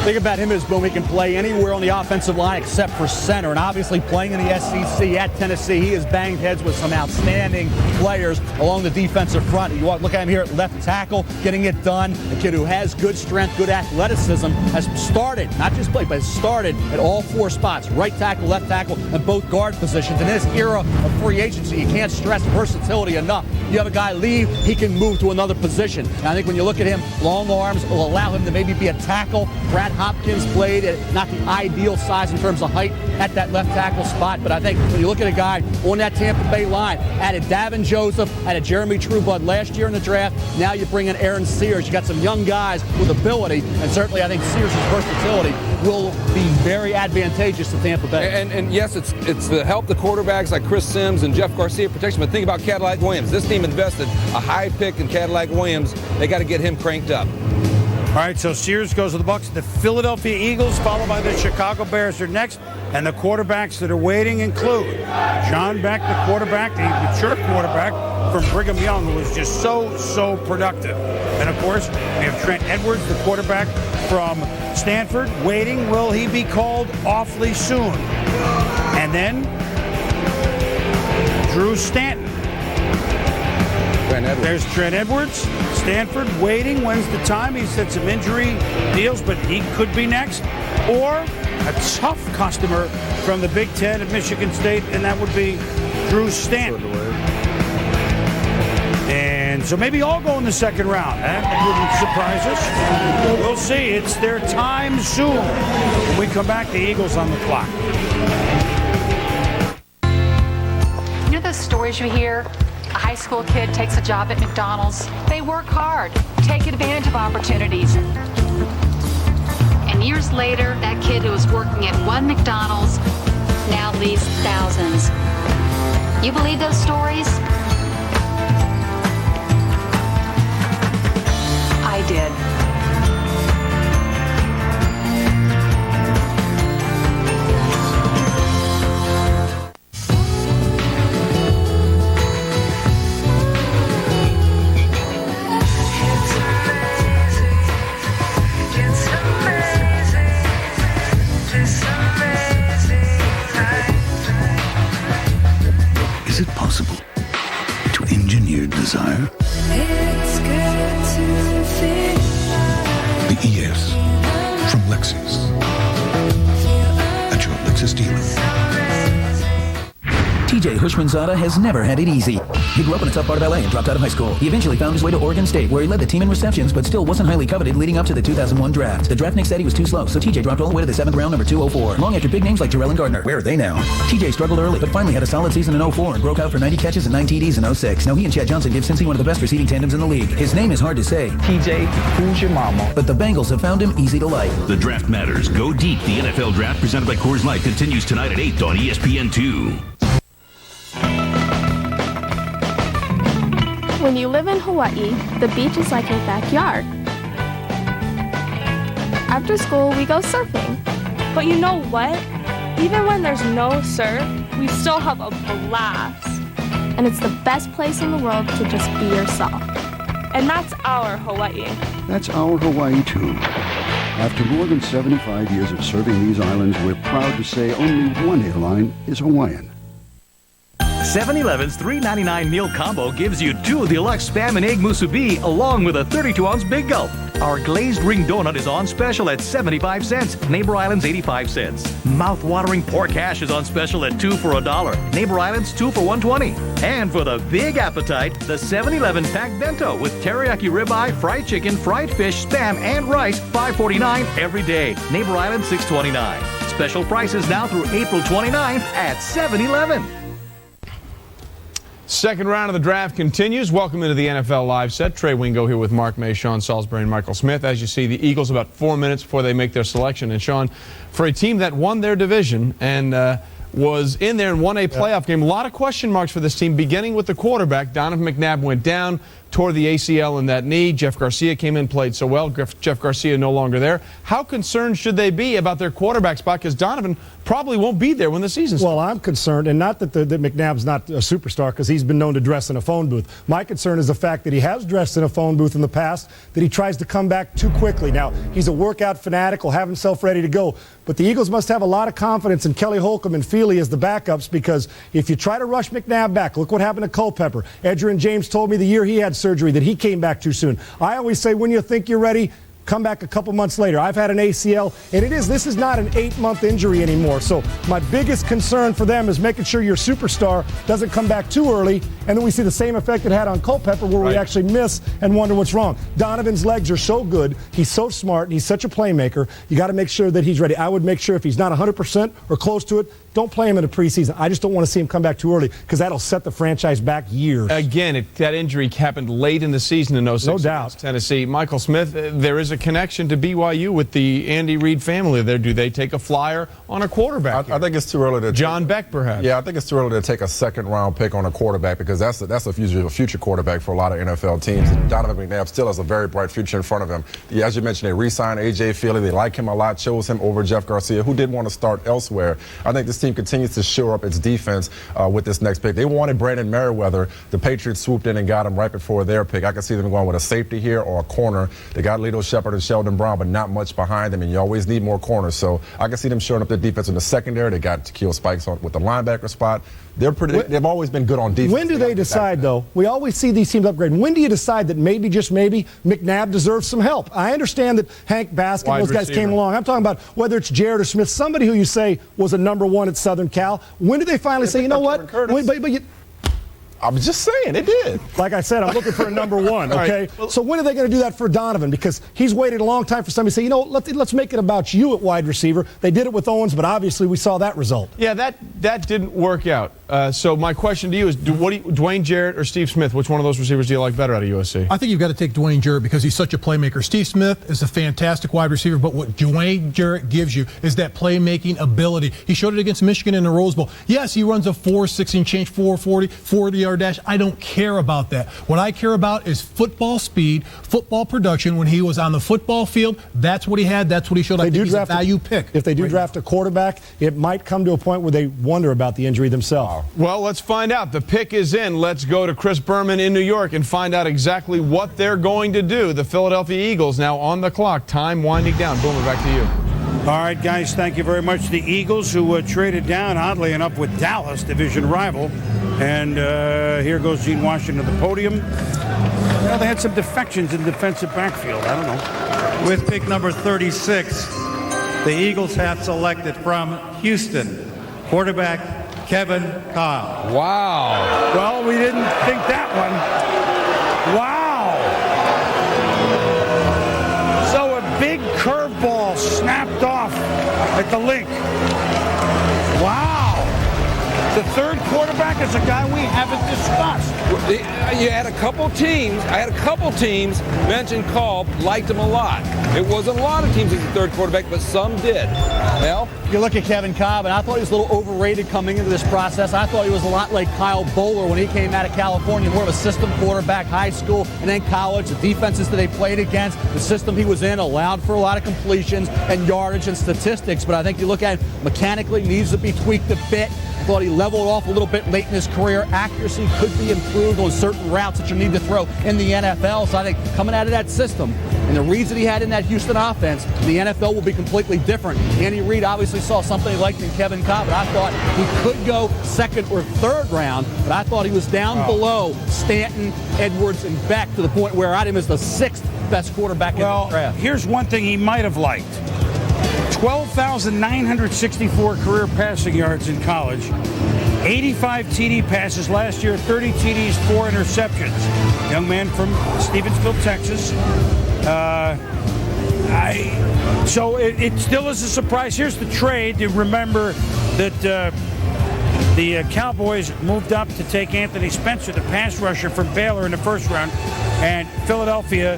think about him as boom. He can play anywhere on the offensive line except for center. And obviously playing in the SEC at Tennessee, he has banged heads with some outstanding players along the defensive front. You look at him here at left tackle, getting it done. A kid who has good strength, good athleticism, has started, not just played, but has started at all four spots, right tackle, left tackle, and both guard positions. In this era of free agency, you can't stress versatility enough. You have a guy leave, he can move to another position. And I think when you look at him, long arms will allow him to maybe be a tackle. Brad Hopkins played at not the ideal size in terms of height at that left tackle spot, but I think when you look at a guy on that Tampa Bay line, added Davin Joseph, added Jeremy Trueblood last year in the draft, now you bring in Aaron Sears. You got some young guys with ability, and certainly I think Sears' versatility will be very advantageous to Tampa Bay. And yes, it's to help the quarterbacks like Chris Sims and Jeff Garcia protection, but think about Cadillac Williams. This team invested a high pick in Cadillac Williams. They got to get him cranked up. All right, so Sears goes to the Bucs. The Philadelphia Eagles, followed by the Chicago Bears, are next. And the quarterbacks that are waiting include John Beck, the quarterback, the mature quarterback from Brigham Young, who was just so productive. And, of course, we have Trent Edwards, the quarterback from Stanford, waiting. Will he be called awfully soon? And then Drew Stanton. There's Trent Edwards, Stanford, waiting. When's the time? He's had some injury deals, but he could be next. Or a tough customer from the Big Ten at Michigan State, and that would be Drew Stanton. And so maybe all go in the second round. That wouldn't surprise us. We'll see. It's their time soon. When we come back, the Eagles on the clock. You know those stories you hear? A high school kid takes a job at McDonald's. They work hard, take advantage of opportunities. And years later, that kid who was working at one McDonald's now leaves thousands. You believe those stories? I did. Is it possible to engineer desire? The ES from Lexus. At your Lexus dealer. TJ Hushmanzada has never had it easy. He grew up in a tough part of LA and dropped out of high school. He eventually found his way to Oregon State, where he led the team in receptions, but still wasn't highly coveted leading up to the 2001 draft. The draft Nick said he was too slow, so TJ dropped all the way to the 7th round, number 204. Long after big names like Terrell and Gardner. Where are they now? TJ struggled early, but finally had a solid season in 04 and broke out for 90 catches and 9 TDs in 06. Now he and Chad Johnson give Cincy one of the best receiving tandems in the league. His name is hard to say. TJ, who's your mama? But the Bengals have found him easy to like. The draft matters. Go deep. The NFL draft presented by Coors Light continues tonight at 8 on ESPN2. When you live in Hawaii, the beach is like your backyard. After school, we go surfing. But you know what? Even when there's no surf, we still have a blast. And it's the best place in the world to just be yourself. And that's our Hawaii. That's our Hawaii, too. After more than 75 years of serving these islands, we're proud to say only one airline is Hawaiian. 7-Eleven's $3.99 meal combo gives you 2 deluxe spam and egg musubi along with a 32-ounce Big Gulp. Our glazed ring donut is on special at 75 cents. Neighbor Island's 85 cents. Mouth-watering pork hash is on special at 2 for $1. Neighbor Island's 2 for $1.20. And for the big appetite, the 7-Eleven packed bento with teriyaki ribeye, fried chicken, fried fish, spam, and rice, $5.49 every day. Neighbor Island, $6.29. Special prices now through April 29th at 7-Eleven. Second round of the draft continues. Welcome into the NFL Live set. Trey Wingo here with Mark May, Sean Salisbury, and Michael Smith. As you see, the Eagles about 4 minutes before they make their selection. And Sean, for a team that won their division and was in there and won a playoff game. A lot of question marks for this team, beginning with the quarterback. Donovan McNabb went down, tore the ACL in that knee. Jeff Garcia came in, played so well. Jeff Garcia no longer there. How concerned should they be about their quarterback spot? Because Donovan probably won't be there when the season starts. Well, I'm concerned, and not that McNabb's not a superstar, because he's been known to dress in a phone booth. My concern is the fact that he has dressed in a phone booth in the past, that he tries to come back too quickly. Now, he's a workout fanatic, will have himself ready to go, but the Eagles must have a lot of confidence in Kelly Holcomb and Feely as the backups, because if you try to rush McNabb back, look what happened to Culpepper. Adrian James told me the year he had surgery that he came back too soon. I always say, when you think you're ready, come back a couple months later. I've had an ACL, and this is not an 8-month injury anymore. So my biggest concern for them is making sure your superstar doesn't come back too early, and then we see the same effect it had on Culpepper, where we actually miss and wonder what's wrong. Donovan's legs are so good. He's so smart. He's such a playmaker. You got to make sure that he's ready. I would make sure if he's not 100% or close to it, don't play him in the preseason. I just don't want to see him come back too early, because that'll set the franchise back years. Again, that injury happened late in the season in 06 against Tennessee. Michael Smith, there is a connection to BYU with the Andy Reid family there. Do they take a flyer on a quarterback? I think it's too early to. John Beck, perhaps. Yeah, I think it's too early to take a second-round pick on a quarterback, because that's a future quarterback for a lot of NFL teams. And Donovan McNabb still has a very bright future in front of him. Yeah, as you mentioned, they re-signed A.J. Feely. They like him a lot, chose him over Jeff Garcia, who did want to start elsewhere. I think this team continues to shore up its defense with this next pick. They wanted Brandon Merriweather. The Patriots swooped in and got him right before their pick. I can see them going with a safety here or a corner. They got Lito Shepard and Sheldon Brown, but not much behind them, and you always need more corners. So I can see them showing up their defense in the secondary. They got Takeo Spikes on with the linebacker spot. They've always been good on defense. When do they decide, though? We always see these teams upgrade. When do you decide that maybe, just maybe, McNabb deserves some help? I understand that Hank Baskin, those guys came along. I'm talking about whether it's Jared or Smith, somebody who you say was a number one at Southern Cal. When do they finally say, you know what? I'm just saying, it did. Like I said, I'm looking for a number one, okay? Right. So when are they going to do that for Donovan? Because he's waited a long time for somebody to say, you know, let's make it about you at wide receiver. They did it with Owens, but obviously we saw that result. Yeah, that didn't work out. So my question to you is, Dwayne Jarrett or Steve Smith, which one of those receivers do you like better out of USC? I think you've got to take Dwayne Jarrett because he's such a playmaker. Steve Smith is a fantastic wide receiver, but what Dwayne Jarrett gives you is that playmaking ability. He showed it against Michigan in the Rose Bowl. Yes, he runs a 4.6 and change 4.40, 40-yard dash. I don't care about that. What I care about is football speed, football production. When he was on the football field, that's what he had. That's what he showed. I think he's a value pick. If they do draft a quarterback, it might come to a point where they wonder about the injury themselves. Well, let's find out. The pick is in. Let's go to Chris Berman in New York and find out exactly what they're going to do. The Philadelphia Eagles now on the clock. Time winding down. Boomer, back to you. All right, guys, thank you very much. The Eagles, who traded down, oddly enough, with Dallas, division rival. And here goes Gene Washington to the podium. Well, they had some defections in defensive backfield. I don't know. With pick number 36, the Eagles have selected from Houston, quarterback Kevin Cobb. Wow. Well, we didn't think that one. Wow. So a big curveball snapped off at the link. Wow. The third quarterback is a guy we haven't discussed. You had a couple teams. I had a couple teams mention Cobb, liked him a lot. It wasn't a lot of teams as a third quarterback, but some did. Well, you look at Kevin Cobb, and I thought he was a little overrated coming into this process. I thought he was a lot like Kyle Bowler when he came out of California, more of a system quarterback, high school, and then college. The defenses that they played against, the system he was in allowed for a lot of completions and yardage and statistics. But I think you look at it mechanically, needs to be tweaked a bit. I thought he leveled off a little bit late in his career. Accuracy could be improved on certain routes that you need to throw in the NFL. So I think coming out of that system and the reads that he had in that Houston offense, the NFL will be completely different. Andy Reid obviously saw something he liked in Kevin Cobb, but I thought he could go second or third round, but I thought he was down below Stanton, Edwards, and Beck to the point where I had him as the sixth best quarterback in the draft. Here's one thing he might have liked. 12,964 career passing yards in college, 85 TD passes last year, 30 TDs, 4 interceptions. Young man from Stevensville, Texas. So it still is a surprise. Here's the trade. You remember that the Cowboys moved up to take Anthony Spencer, the pass rusher from Baylor, in the first round, and Philadelphia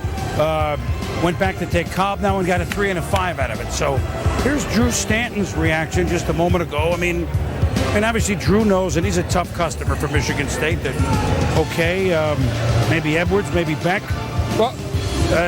went back to take Cobb now and got a 3 and a 5 out of it. So here's Drew Stanton's reaction just a moment ago. I mean, And obviously Drew knows, and he's a tough customer for Michigan State, that, maybe Edwards, maybe Beck. Well,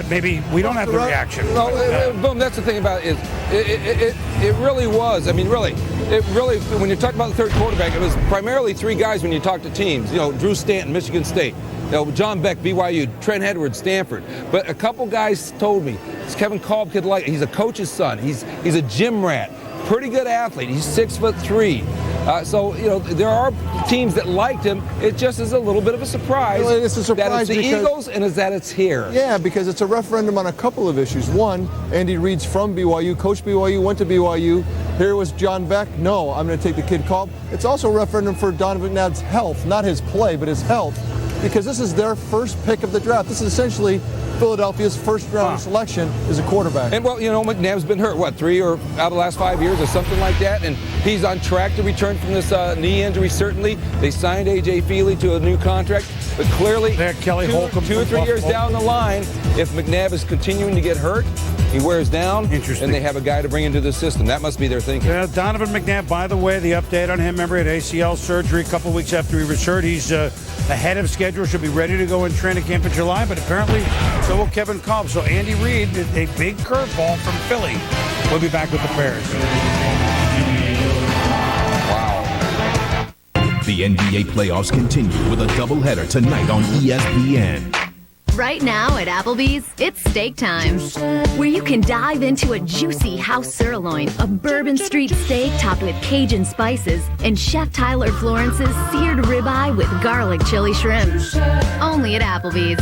maybe we don't have the reaction. Well, boom, that's the thing about it. It really was. I mean, really, when you talk about the third quarterback, it was primarily three guys when you talk to teams. You know, Drew Stanton, Michigan State. You know, John Beck, BYU, Trent Edwards, Stanford. But a couple guys told me, this Kevin Kolb kid, he's a coach's son. He's a gym rat. Pretty good athlete. He's 6'3". So, you know, there are teams that liked him. It just is a little bit of a surprise. Well, it's a surprise that it's the Eagles and is that it's here. Yeah, because it's a referendum on a couple of issues. One, Andy Reid's from BYU, coached BYU, went to BYU. Here was John Beck. No, I'm going to take the kid Kolb. It's also a referendum for Donovan McNabb's health, not his play, but his health, because this is their first pick of the draft. This is essentially Philadelphia's first-round selection is a quarterback. And, well, you know, McNabb's been hurt, 3 or out of the last 5 years or something like that, and he's on track to return from this knee injury, certainly. They signed A.J. Feely to a new contract, but clearly Kelly Holcomb 2 or 3 years down the line, if McNabb is continuing to get hurt, he wears down, and they have a guy to bring into the system. That must be their thinking. Yeah, Donovan McNabb, by the way, the update on him, remember, he had ACL surgery a couple weeks after he was hurt. He's ahead of schedule, should be ready to go in training camp in July, but apparently so will Kevin Kolb. So Andy Reid, a big curveball from Philly. We'll be back with the Bears. Wow. The NBA playoffs continue with a doubleheader tonight on ESPN. Right now at Applebee's, it's steak time, where you can dive into a juicy house sirloin, a Bourbon Street steak topped with Cajun spices, and Chef Tyler Florence's seared ribeye with garlic chili shrimp. Only at Applebee's.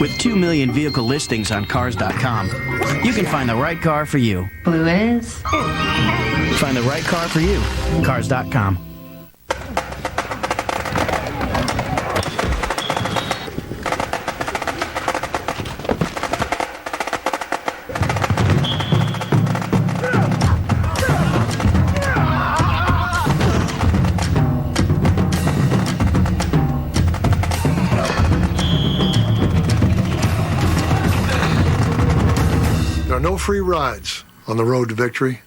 With 2 million vehicle listings on Cars.com, you can find the right car for you. Blue is? Find the right car for you. Cars.com. There are no free rides on the road to victory.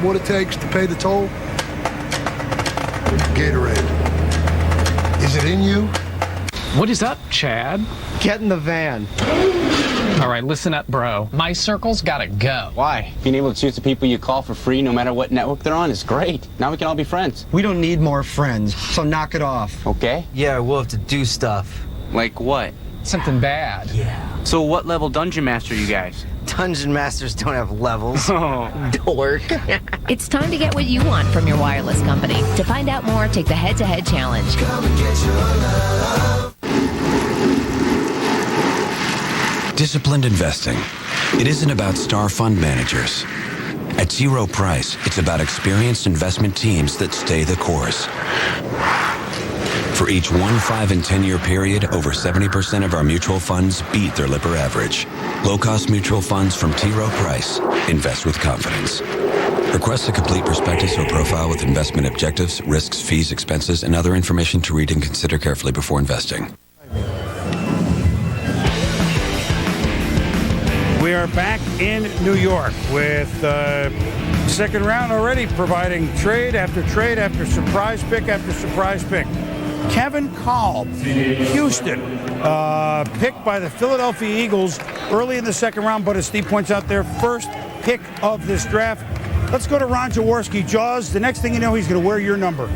What it takes to pay the toll? Gatorade. Is it in you? What is up, Chad? Get in the van. All right, listen up, bro. My circle's gotta go. Why? Being able to choose the people you call for free no matter what network they're on is great. Now we can all be friends. We don't need more friends, so knock it off. Okay? Yeah, we'll have to do stuff. Like what? Something bad. Yeah. So what level Dungeon Master are you guys? Dungeon Masters don't have levels. Oh. Dork. It's time to get what you want from your wireless company. To find out more, take the head-to-head challenge. Come and get your love. Disciplined investing. It isn't about star fund managers. At T. Rowe Price, it's about experienced investment teams that stay the course. For each 1, 5, and 10-year period, over 70% of our mutual funds beat their Lipper average. Low-cost mutual funds from T. Rowe Price. Invest with confidence. Request a complete prospectus or profile with investment objectives, risks, fees, expenses, and other information to read and consider carefully before investing. We are back in New York with second round already, providing trade after surprise pick after surprise pick. Kevin Kolb, Houston, picked by the Philadelphia Eagles early in the second round, but as Steve points out, their first pick of this draft. Let's go to Ron Jaworski. Jaws, the next thing you know, he's going to wear your number.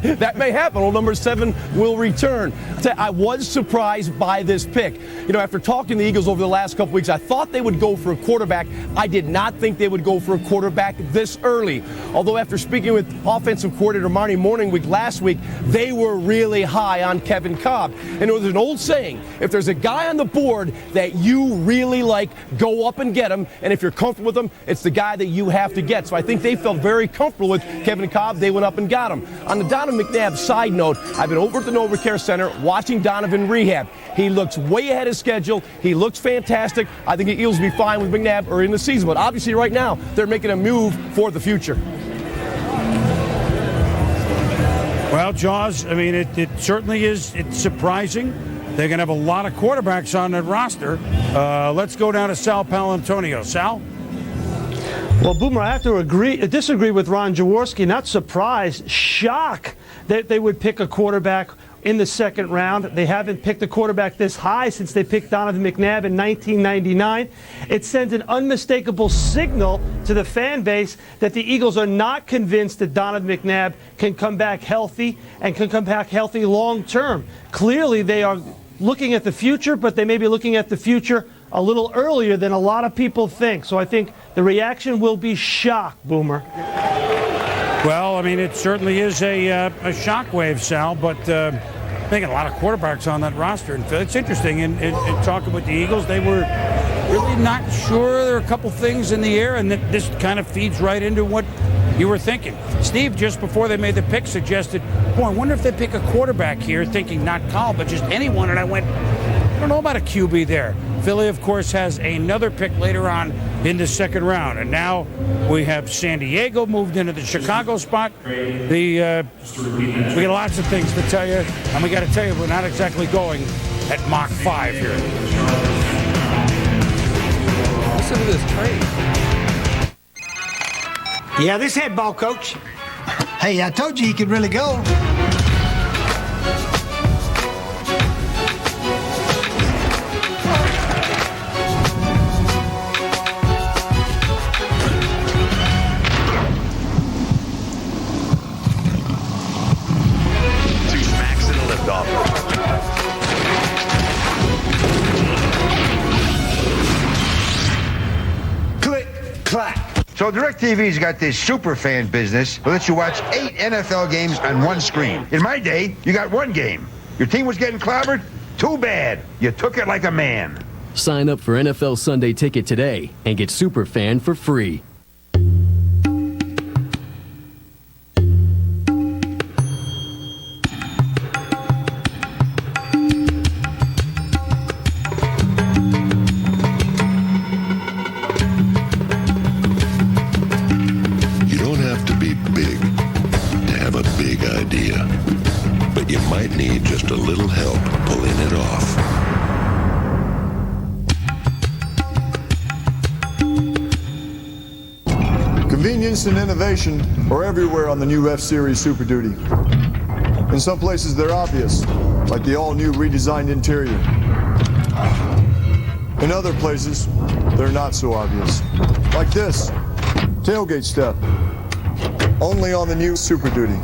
That may happen. Old number 7 will return. I was surprised by this pick. You know, after talking to the Eagles over the last couple weeks, I thought they would go for a quarterback. I did not think they would go for a quarterback this early. Although after speaking with offensive coordinator Marty Morningwig last week, they were really high on Kevin Kolb. And there's an old saying, if there's a guy on the board that you really like, go up and get him. And if you're comfortable with him, it's the guy that you have to get. So I think they felt very comfortable with Kevin Cobb. They went up and got him. On the Donovan McNabb side note, I've been over at the NovaCare Center watching Donovan rehab. He looks way ahead of schedule. He looks fantastic. I think the Eagles will be fine with McNabb early in the season. But obviously right now, they're making a move for the future. Well, Jaws, I mean, it certainly is. It's surprising. They're going to have a lot of quarterbacks on that roster. Let's go down to Sal Palantonio. Sal? Well, Boomer, I have to disagree with Ron Jaworski. Not surprised, shock that they would pick a quarterback in the second round. They haven't picked a quarterback this high since they picked Donovan McNabb in 1999. It sends an unmistakable signal to the fan base that the Eagles are not convinced that Donovan McNabb can come back healthy and can come back healthy long term. Clearly, they are looking at the future, but they may be looking at the future a little earlier than a lot of people think. So I think the reaction will be shock, Boomer. Well, I mean, it certainly is a shockwave, Sal, but making a lot of quarterbacks on that roster. And it's interesting, in talking with the Eagles, they were really not sure. There are a couple things in the air, and this kind of feeds right into what you were thinking. Steve, just before they made the pick, suggested, boy, I wonder if they pick a quarterback here, thinking not Kyle, but just anyone. And I went, I don't know about a QB there. Philly, of course, has another pick later on in the second round. And now we have San Diego moved into the Chicago spot. We got lots of things to tell you. And we got to tell you, we're not exactly going at Mach 5 here. Listen to this trade. Yeah, this head ball coach. Hey, I told you he could really go. So DirecTV's got this super fan business that lets you watch 8 NFL games on one screen. In my day, you got one game. Your team was getting clobbered? Too bad. You took it like a man. Sign up for NFL Sunday Ticket today and get Superfan for free. Just a little help pulling it off. Convenience and innovation are everywhere on the new F-Series Super Duty. In some places they're obvious, like the all-new redesigned interior. In other places, they're not so obvious, like this tailgate step, only on the new Super Duty.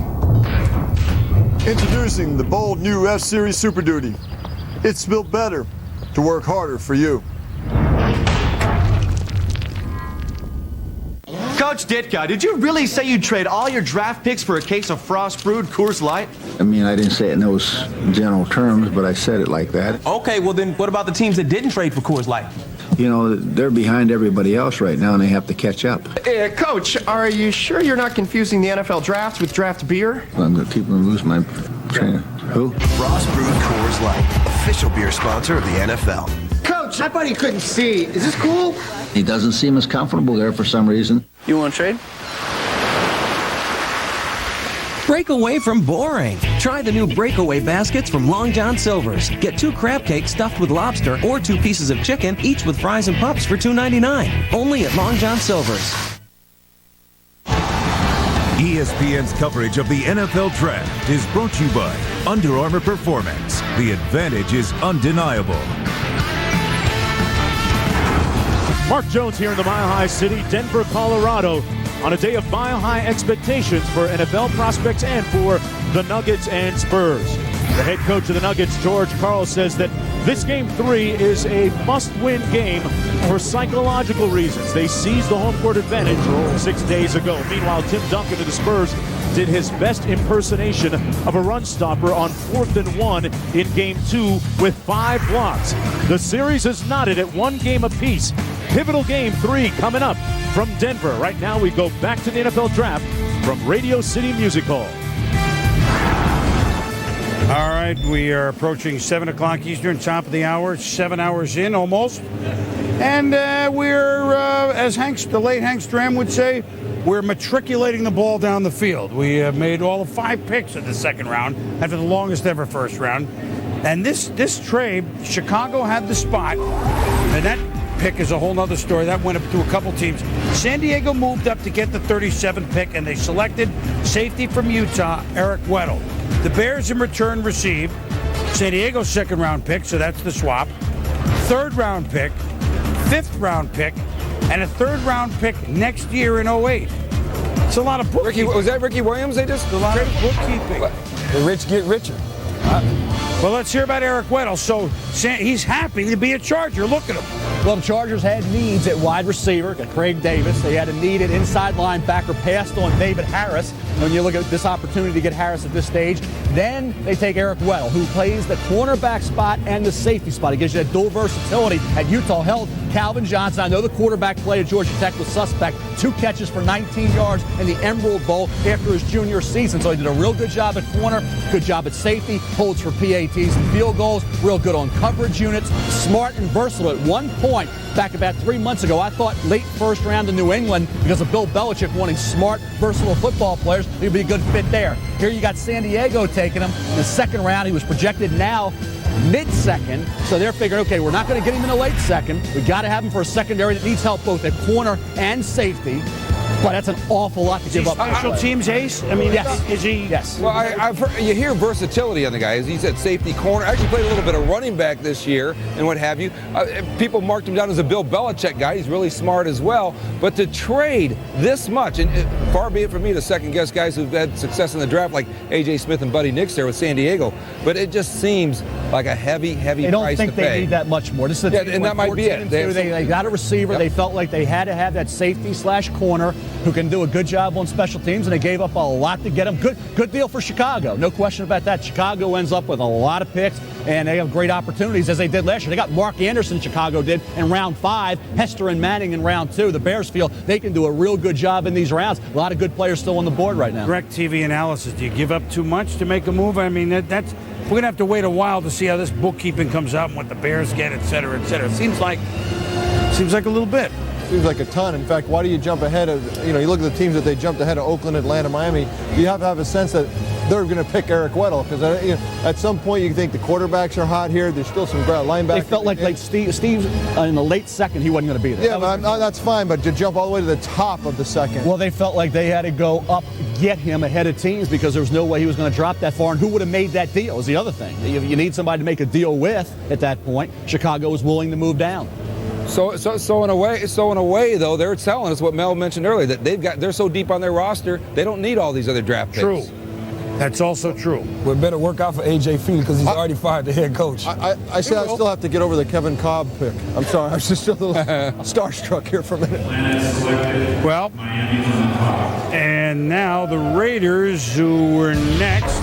Introducing the bold new F-Series Super Duty. It's built better to work harder for you. Coach Ditka, did you really say you'd trade all your draft picks for a case of frost-brewed Coors Light? I mean, I didn't say it in those general terms, but I said it like that. Okay, well then what about the teams that didn't trade for Coors Light? You know, they're behind everybody else right now, and they have to catch up. Coach, are you sure you're not confusing the NFL draft with draft beer? I'm going to keep them lose my train. Who? Frost Brewed Coors Light, official beer sponsor of the NFL. Coach, I thought he couldn't see. Is this cool? He doesn't seem as comfortable there for some reason. You want to trade? Break away from boring. Try the new Breakaway baskets from Long John Silver's. Get 2 crab cakes stuffed with lobster or 2 pieces of chicken, each with fries and pups for $2.99. Only at Long John Silver's. ESPN's coverage of the NFL Draft is brought to you by Under Armour Performance. The advantage is undeniable. Mark Jones here in the Mile High City, Denver, Colorado, on a day of mile-high expectations for NFL prospects and for the Nuggets and Spurs. The head coach of the Nuggets, George Karl, says that this Game 3 is a must-win game for psychological reasons. They seized the home court advantage 6 days ago. Meanwhile, Tim Duncan of the Spurs did his best impersonation of a run stopper on 4th and 1 in Game 2 with 5 blocks. The series is knotted at 1 game apiece. Pivotal Game 3 coming up from Denver. Right now we go back to the NFL Draft from Radio City Music Hall. All right, we are approaching 7 o'clock Eastern, top of the hour, 7 hours in almost. And we're, as the late Hank Stram would say, we're matriculating the ball down the field. We have made all of 5 picks in the second round after the longest ever first round. And this trade, Chicago had the spot, and that pick is a whole nother story. That went up to a couple teams. San Diego moved up to get the 37th pick, and they selected safety from Utah, Eric Weddle. The Bears in return received San Diego's second-round pick, so that's the swap, third-round pick, fifth-round pick, and a third-round pick next year in 08. It's a lot of bookkeeping. Was that Ricky Williams they just? A lot of bookkeeping. The rich get richer. Well, let's hear about Eric Weddle. So he's happy to be a Charger. Look at him. Well, the Chargers had needs at wide receiver. Got Craig Davis. They had a need at inside linebacker, passed on David Harris. When you look at this opportunity to get Harris at this stage, then they take Eric Weddle, who plays the cornerback spot and the safety spot. He gives you that dual versatility. At Utah, held Calvin Johnson. I know the quarterback play at Georgia Tech was suspect. 2 catches for 19 yards in the Emerald Bowl after his junior season. So he did a real good job at corner, good job at safety, holds for PATs and field goals, real good on coverage units, smart and versatile. At one point, back about 3 months ago, I thought late first round in New England, because of Bill Belichick wanting smart, versatile football players, he'd be a good fit there. Here you got San Diego taking him in the second round. He was projected now mid-second, so they're figuring, okay, we're not going to get him in the late second. We got to have him for a secondary that needs help both at corner and safety. But that's an awful lot to give up. Special teams ace? I mean, yes. Is he? Yes. Well, I've heard, you hear versatility on the guy. As he said, safety, corner. Actually played a little bit of running back this year and what have you. People marked him down as a Bill Belichick guy. He's really smart as well. But to trade this much, and far be it from me to second-guess guys who've had success in the draft like A.J. Smith and Buddy Nix there with San Diego, but it just seems like a heavy price to pay. They don't think they need that much more. This is and that might be it. They got a receiver. Yep. They felt like they had to have that safety/corner who can do a good job on special teams, and they gave up a lot to get him. Good deal for Chicago. No question about that. Chicago ends up with a lot of picks, and they have great opportunities as they did last year. They got Mark Anderson, Chicago did, in round 5, Hester and Manning in round 2. The Bears feel they can do a real good job in these rounds. A lot of good players still on the board right now. Direct TV analysis. Do you give up too much to make a move? I mean, that's we're going to have to wait a while to see how this bookkeeping comes out and what the Bears get, et cetera, et cetera. It seems like a little bit. Seems like a ton. In fact, why do you jump ahead of, you look at the teams that they jumped ahead of Oakland, Atlanta, Miami. You have to have a sense that they're going to pick Eric Weddle because at some point you think the quarterbacks are hot here. There's still some linebackers. They felt like Steve in the late second, he wasn't going to be there. Yeah, that's fine, but to jump all the way to the top of the second. Well, they felt like they had to go up, get him ahead of teams because there was no way he was going to drop that far. And who would have made that deal is the other thing. You need somebody to make a deal with at that point. Chicago was willing to move down. So in a way, though, they're telling us what Mel mentioned earlier, that they're so deep on their roster, they don't need all these other draft picks. True. That's also true. We better work out for A.J. Feely because he's already fired the head coach. I still have to get over the Kevin Cobb pick. I'm sorry, I was just a little starstruck here for a minute. Well, and now the Raiders, who were next.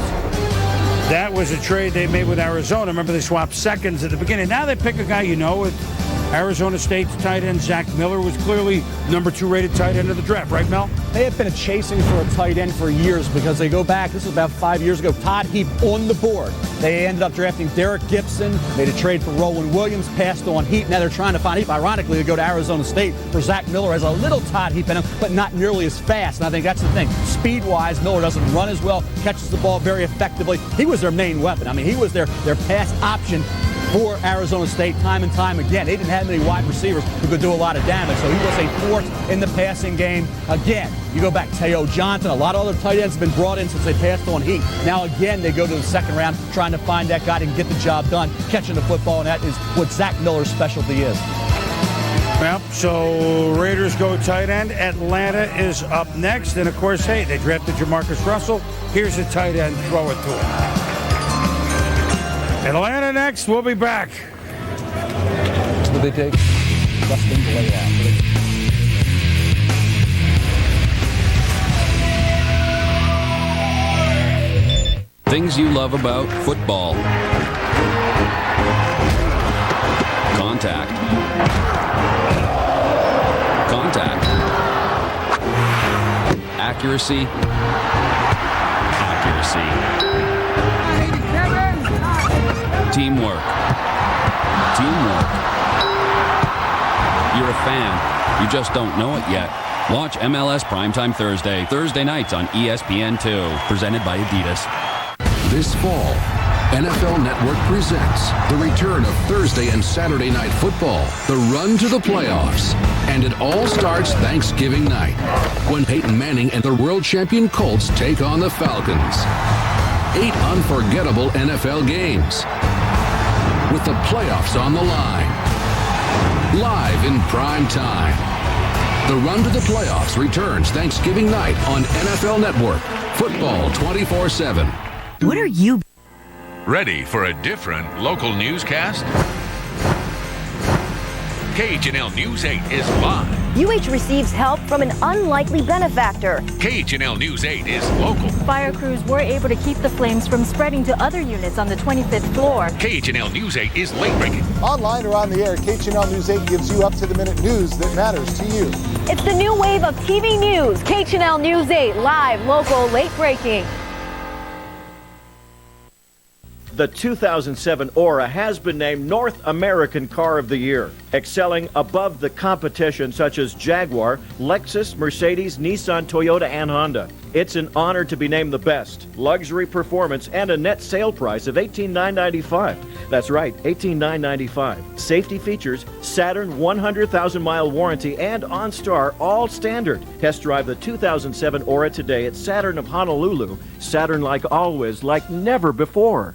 That was a trade they made with Arizona. Remember, they swapped seconds at the beginning. Now they pick a guy with Arizona State's tight end Zach Miller was clearly number 2 rated tight end of the draft, right, Mel? They have been chasing for a tight end for years because they go back, this was about 5 years ago, Todd Heap on the board. They ended up drafting Derek Gibson, made a trade for Roland Williams, passed on Heap. Now they're trying to find Heap, ironically, to go to Arizona State for Zach Miller. Has a little Todd Heap in him, but not nearly as fast. And I think that's the thing. Speed-wise, Miller doesn't run as well, catches the ball very effectively. He was their main weapon. I mean, he was their pass option for Arizona State time and time again. They didn't have many wide receivers who could do a lot of damage, so he was a force in the passing game. Again, you go back, Teo Johnson, a lot of other tight ends have been brought in since they passed on Heat. Now again, they go to the second round trying to find that guy to get the job done, catching the football, and that is what Zach Miller's specialty is. Well, so Raiders go tight end. Atlanta is up next, and of course, hey, they drafted Jamarcus Russell. Here's a tight end, throw it to him. Atlanta next. We'll be back. What they take? Justin Layout. Things you love about football. Contact. accuracy. Teamwork. You're a fan. You just don't know it yet. Watch MLS Primetime Thursday nights on ESPN2, presented by Adidas. This fall, NFL Network presents the return of Thursday and Saturday night football, the run to the playoffs. And it all starts Thanksgiving night, when Peyton Manning and the world champion Colts take on the Falcons. 8 unforgettable NFL games, with the playoffs on the line. Live in prime time. The run to the playoffs returns Thanksgiving night on NFL Network. Football 24/7. What are you? Ready for a different local newscast? KHNL News 8 is live. UH receives help from an unlikely benefactor. KHNL News 8 is local. Fire crews were able to keep the flames from spreading to other units on the 25th floor. KHNL News 8 is late breaking. Online or on the air, KHNL News 8 gives you up-to-the-minute news that matters to you. It's the new wave of TV news. KHNL News 8, live, local, late breaking. The 2007 Aura has been named North American Car of the Year, excelling above the competition such as Jaguar, Lexus, Mercedes, Nissan, Toyota, and Honda. It's an honor to be named the best, luxury performance, and a net sale price of $18,995. That's right, $18,995. Safety features, Saturn 100,000-mile warranty, and OnStar all standard. Test drive the 2007 Aura today at Saturn of Honolulu. Saturn like always, like never before.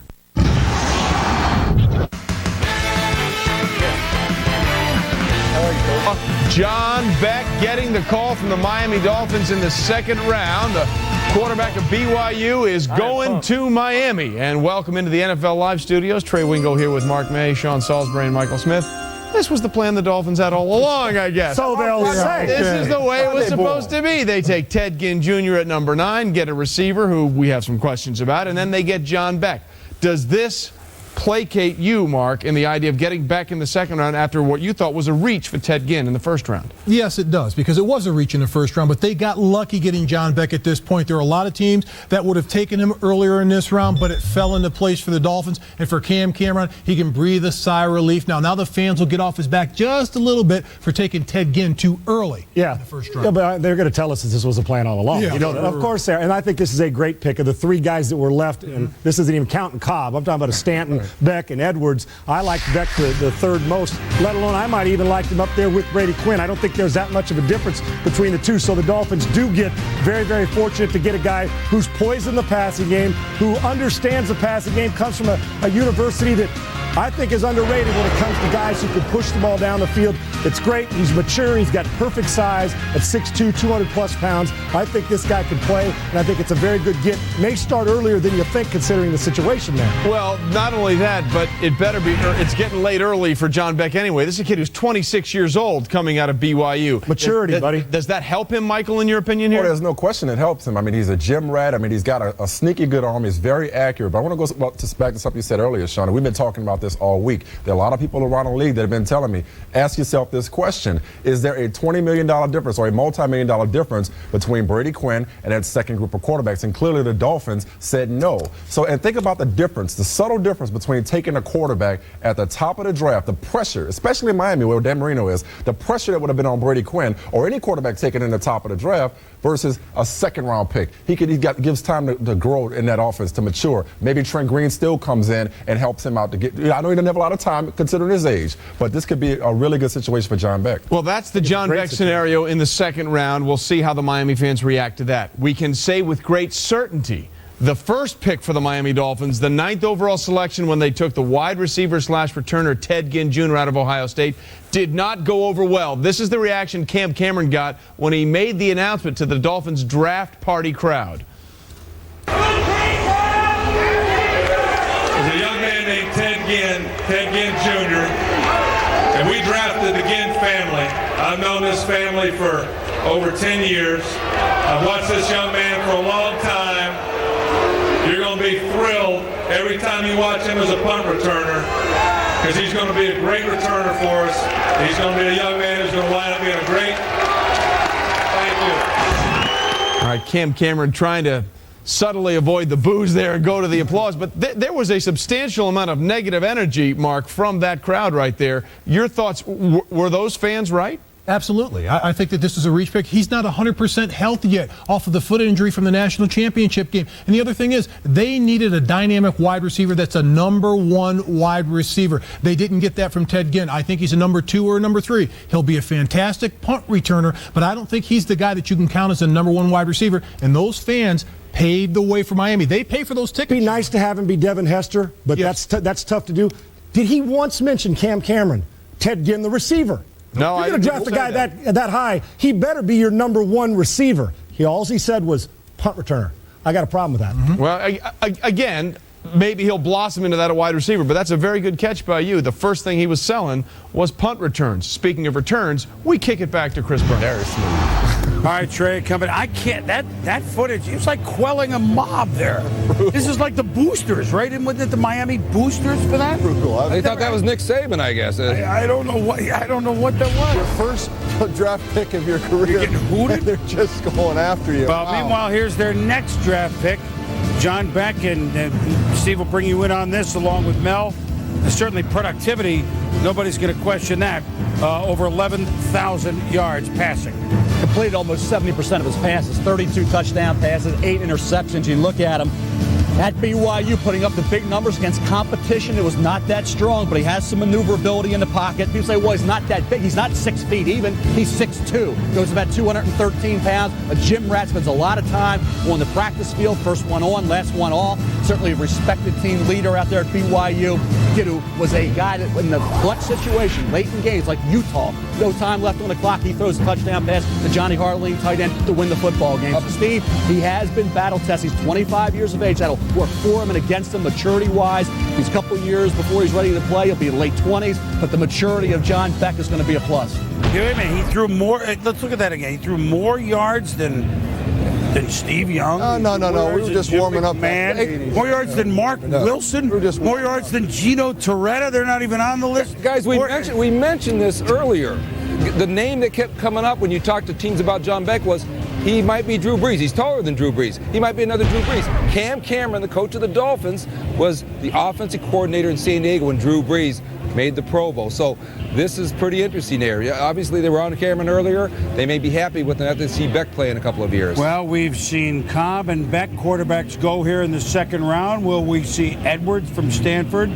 John Beck getting the call from the Miami Dolphins in the second round. The quarterback of BYU is going to Miami. And welcome into the NFL Live studios. Trey Wingo here with Mark May, Sean Salisbury, and Michael Smith. This was the plan the Dolphins had all along, I guess. So they'll say. This is the way it was supposed to be. They take Ted Ginn Jr. at number 9, get a receiver who we have some questions about, and then they get John Beck. Does this placate you, Mark, in the idea of getting Beck in the second round after what you thought was a reach for Ted Ginn in the first round? Yes, it does, because it was a reach in the first round, but they got lucky getting John Beck at this point. There are a lot of teams that would have taken him earlier in this round, but it fell into place for the Dolphins. And for Cam Cameron, he can breathe a sigh of relief. Now the fans will get off his back just a little bit for taking Ted Ginn too early in the first round. Yeah, but they're going to tell us that this was a plan all along. Yeah, you know, of course they are. And I think this is a great pick of the 3 guys that were left. And this isn't even counting Cobb. I'm talking about a Stanton, Beck, and Edwards. I like Beck the third most, let alone I might even like him up there with Brady Quinn. I don't think there's that much of a difference between the two. So the Dolphins do get very, very fortunate to get a guy who's poised in the passing game, who understands the passing game, comes from a university that I think is underrated when it comes to guys who can push the ball down the field. It's great. He's mature. He's got perfect size at 6'2", 200-plus pounds. I think this guy can play, and I think it's a very good get. May start earlier than you think, considering the situation there. Well, not only that, but it's getting late early for John Beck anyway. This is a kid who's 26 years old coming out of BYU. Maturity, buddy. Does that help him, Michael, in your opinion here? Well, there's no question it helps him. I mean, he's a gym rat. I mean, he's got a sneaky good arm. He's very accurate. But I want to go back to something you said earlier, Sean. We've been talking about this all week. There are a lot of people around the league that have been telling me, ask yourself this question. Is there a $20 million difference or a multi-million dollar difference between Brady Quinn and that second group of quarterbacks? And clearly the Dolphins said no. And think about the difference, the subtle difference between taking a quarterback at the top of the draft, the pressure, especially in Miami where Dan Marino is, the pressure that would have been on Brady Quinn or any quarterback taken in the top of the draft versus a second-round pick. Gives time to grow in that offense, to mature. Maybe Trent Green still comes in and helps him out to get. I know he doesn't have a lot of time considering his age, but this could be a really good situation for John Beck. Well, that's the John Beck scenario in the second round. We'll see how the Miami fans react to that. We can say with great certainty the first pick for the Miami Dolphins, the 9th overall selection when they took the wide receiver/returner Ted Ginn Jr. out of Ohio State, did not go over well. This is the reaction Cam Cameron got when he made the announcement to the Dolphins draft party crowd. There's a young man named Ted Ginn Jr., and we drafted the Ginn family. I've known this family for over 10 years. I've watched this young man for a long time. You're going to be thrilled every time you watch him as a punt returner, because he's going to be a great returner for us. He's going to be a young man who's going to wind up being a great. Thank you. right, Cam Cameron trying to subtly avoid the boos there and go to the applause. But there was a substantial amount of negative energy, Mark, from that crowd right there. Your thoughts, were those fans right? Absolutely. I think that this is a reach pick. He's not 100% healthy yet off of the foot injury from the national championship game. And the other thing is, they needed a dynamic wide receiver that's a number 1 wide receiver. They didn't get that from Ted Ginn. I think he's a number 2 or a number 3. He'll be a fantastic punt returner, but I don't think he's the guy that you can count as a number 1 wide receiver. And those fans paved the way for Miami. They pay for those tickets. It'd be nice to have him be Devin Hester, but yes. that's tough to do. Did he once mention Cam Cameron, Ted Ginn, the receiver? No, you're going to draft a guy that high. He better be your number 1 receiver. All he said was punt returner. I got a problem with that. Mm-hmm. Well, again, maybe he'll blossom into that a wide receiver, but that's a very good catch by you. The first thing he was selling was punt returns. Speaking of returns, we kick it back to Chris Brown. Very smooth. All right, Trey, coming. I can't. That footage. It's like quelling a mob there. This is like the boosters, right? And wasn't it the Miami boosters for that? They thought that was Nick Saban, I guess. I don't know what. I don't know what that was. Your first draft pick of your career. You're getting hooted. They're just going after you. Well, wow. Meanwhile, here's their next draft pick, John Beck, and Steve will bring you in on this along with Mel. Certainly productivity, nobody's going to question that. Over 11,000 yards passing. Completed almost 70% of his passes, 32 touchdown passes, 8 interceptions. You look at him at BYU putting up the big numbers against competition. It was not that strong, but he has some maneuverability in the pocket. People say, well, he's not that big. He's not 6 feet even. He's 6'2". Goes about 213 pounds. A gym rat, spends a lot of time on the practice field. First one on, last one off. Certainly a respected team leader out there at BYU. Kid who was a guy that in the clutch situation, late in games like Utah, no time left on the clock, he throws a touchdown pass to Johnny Harline, tight end, to win the football game. So Steve, he has been battle tested. He's 25 years of age. That'll work for him and against him maturity-wise. He's a couple years before he's ready to play. He'll be in late 20s, but the maturity of John Beck is going to be a plus. Wait a minute, he threw more. Let's look at that again. He threw more yards than Steve Young. No. We were just warming up. Man, more yards than Mark Wilson. More yards than Gino Torretta. They're not even on the list. Guys, we mentioned this earlier. The name that kept coming up when you talked to teams about John Beck was he might be Drew Brees. He's taller than Drew Brees. He might be another Drew Brees. Cam Cameron, the coach of the Dolphins, was the offensive coordinator in San Diego when Drew Brees made the Pro Bowl. So this is pretty interesting there. Obviously, they were on Cameron earlier. They may be happy with that to see Beck play in a couple of years. Well, we've seen Cobb and Beck quarterbacks go here in the second round. Will we see Edwards from Stanford?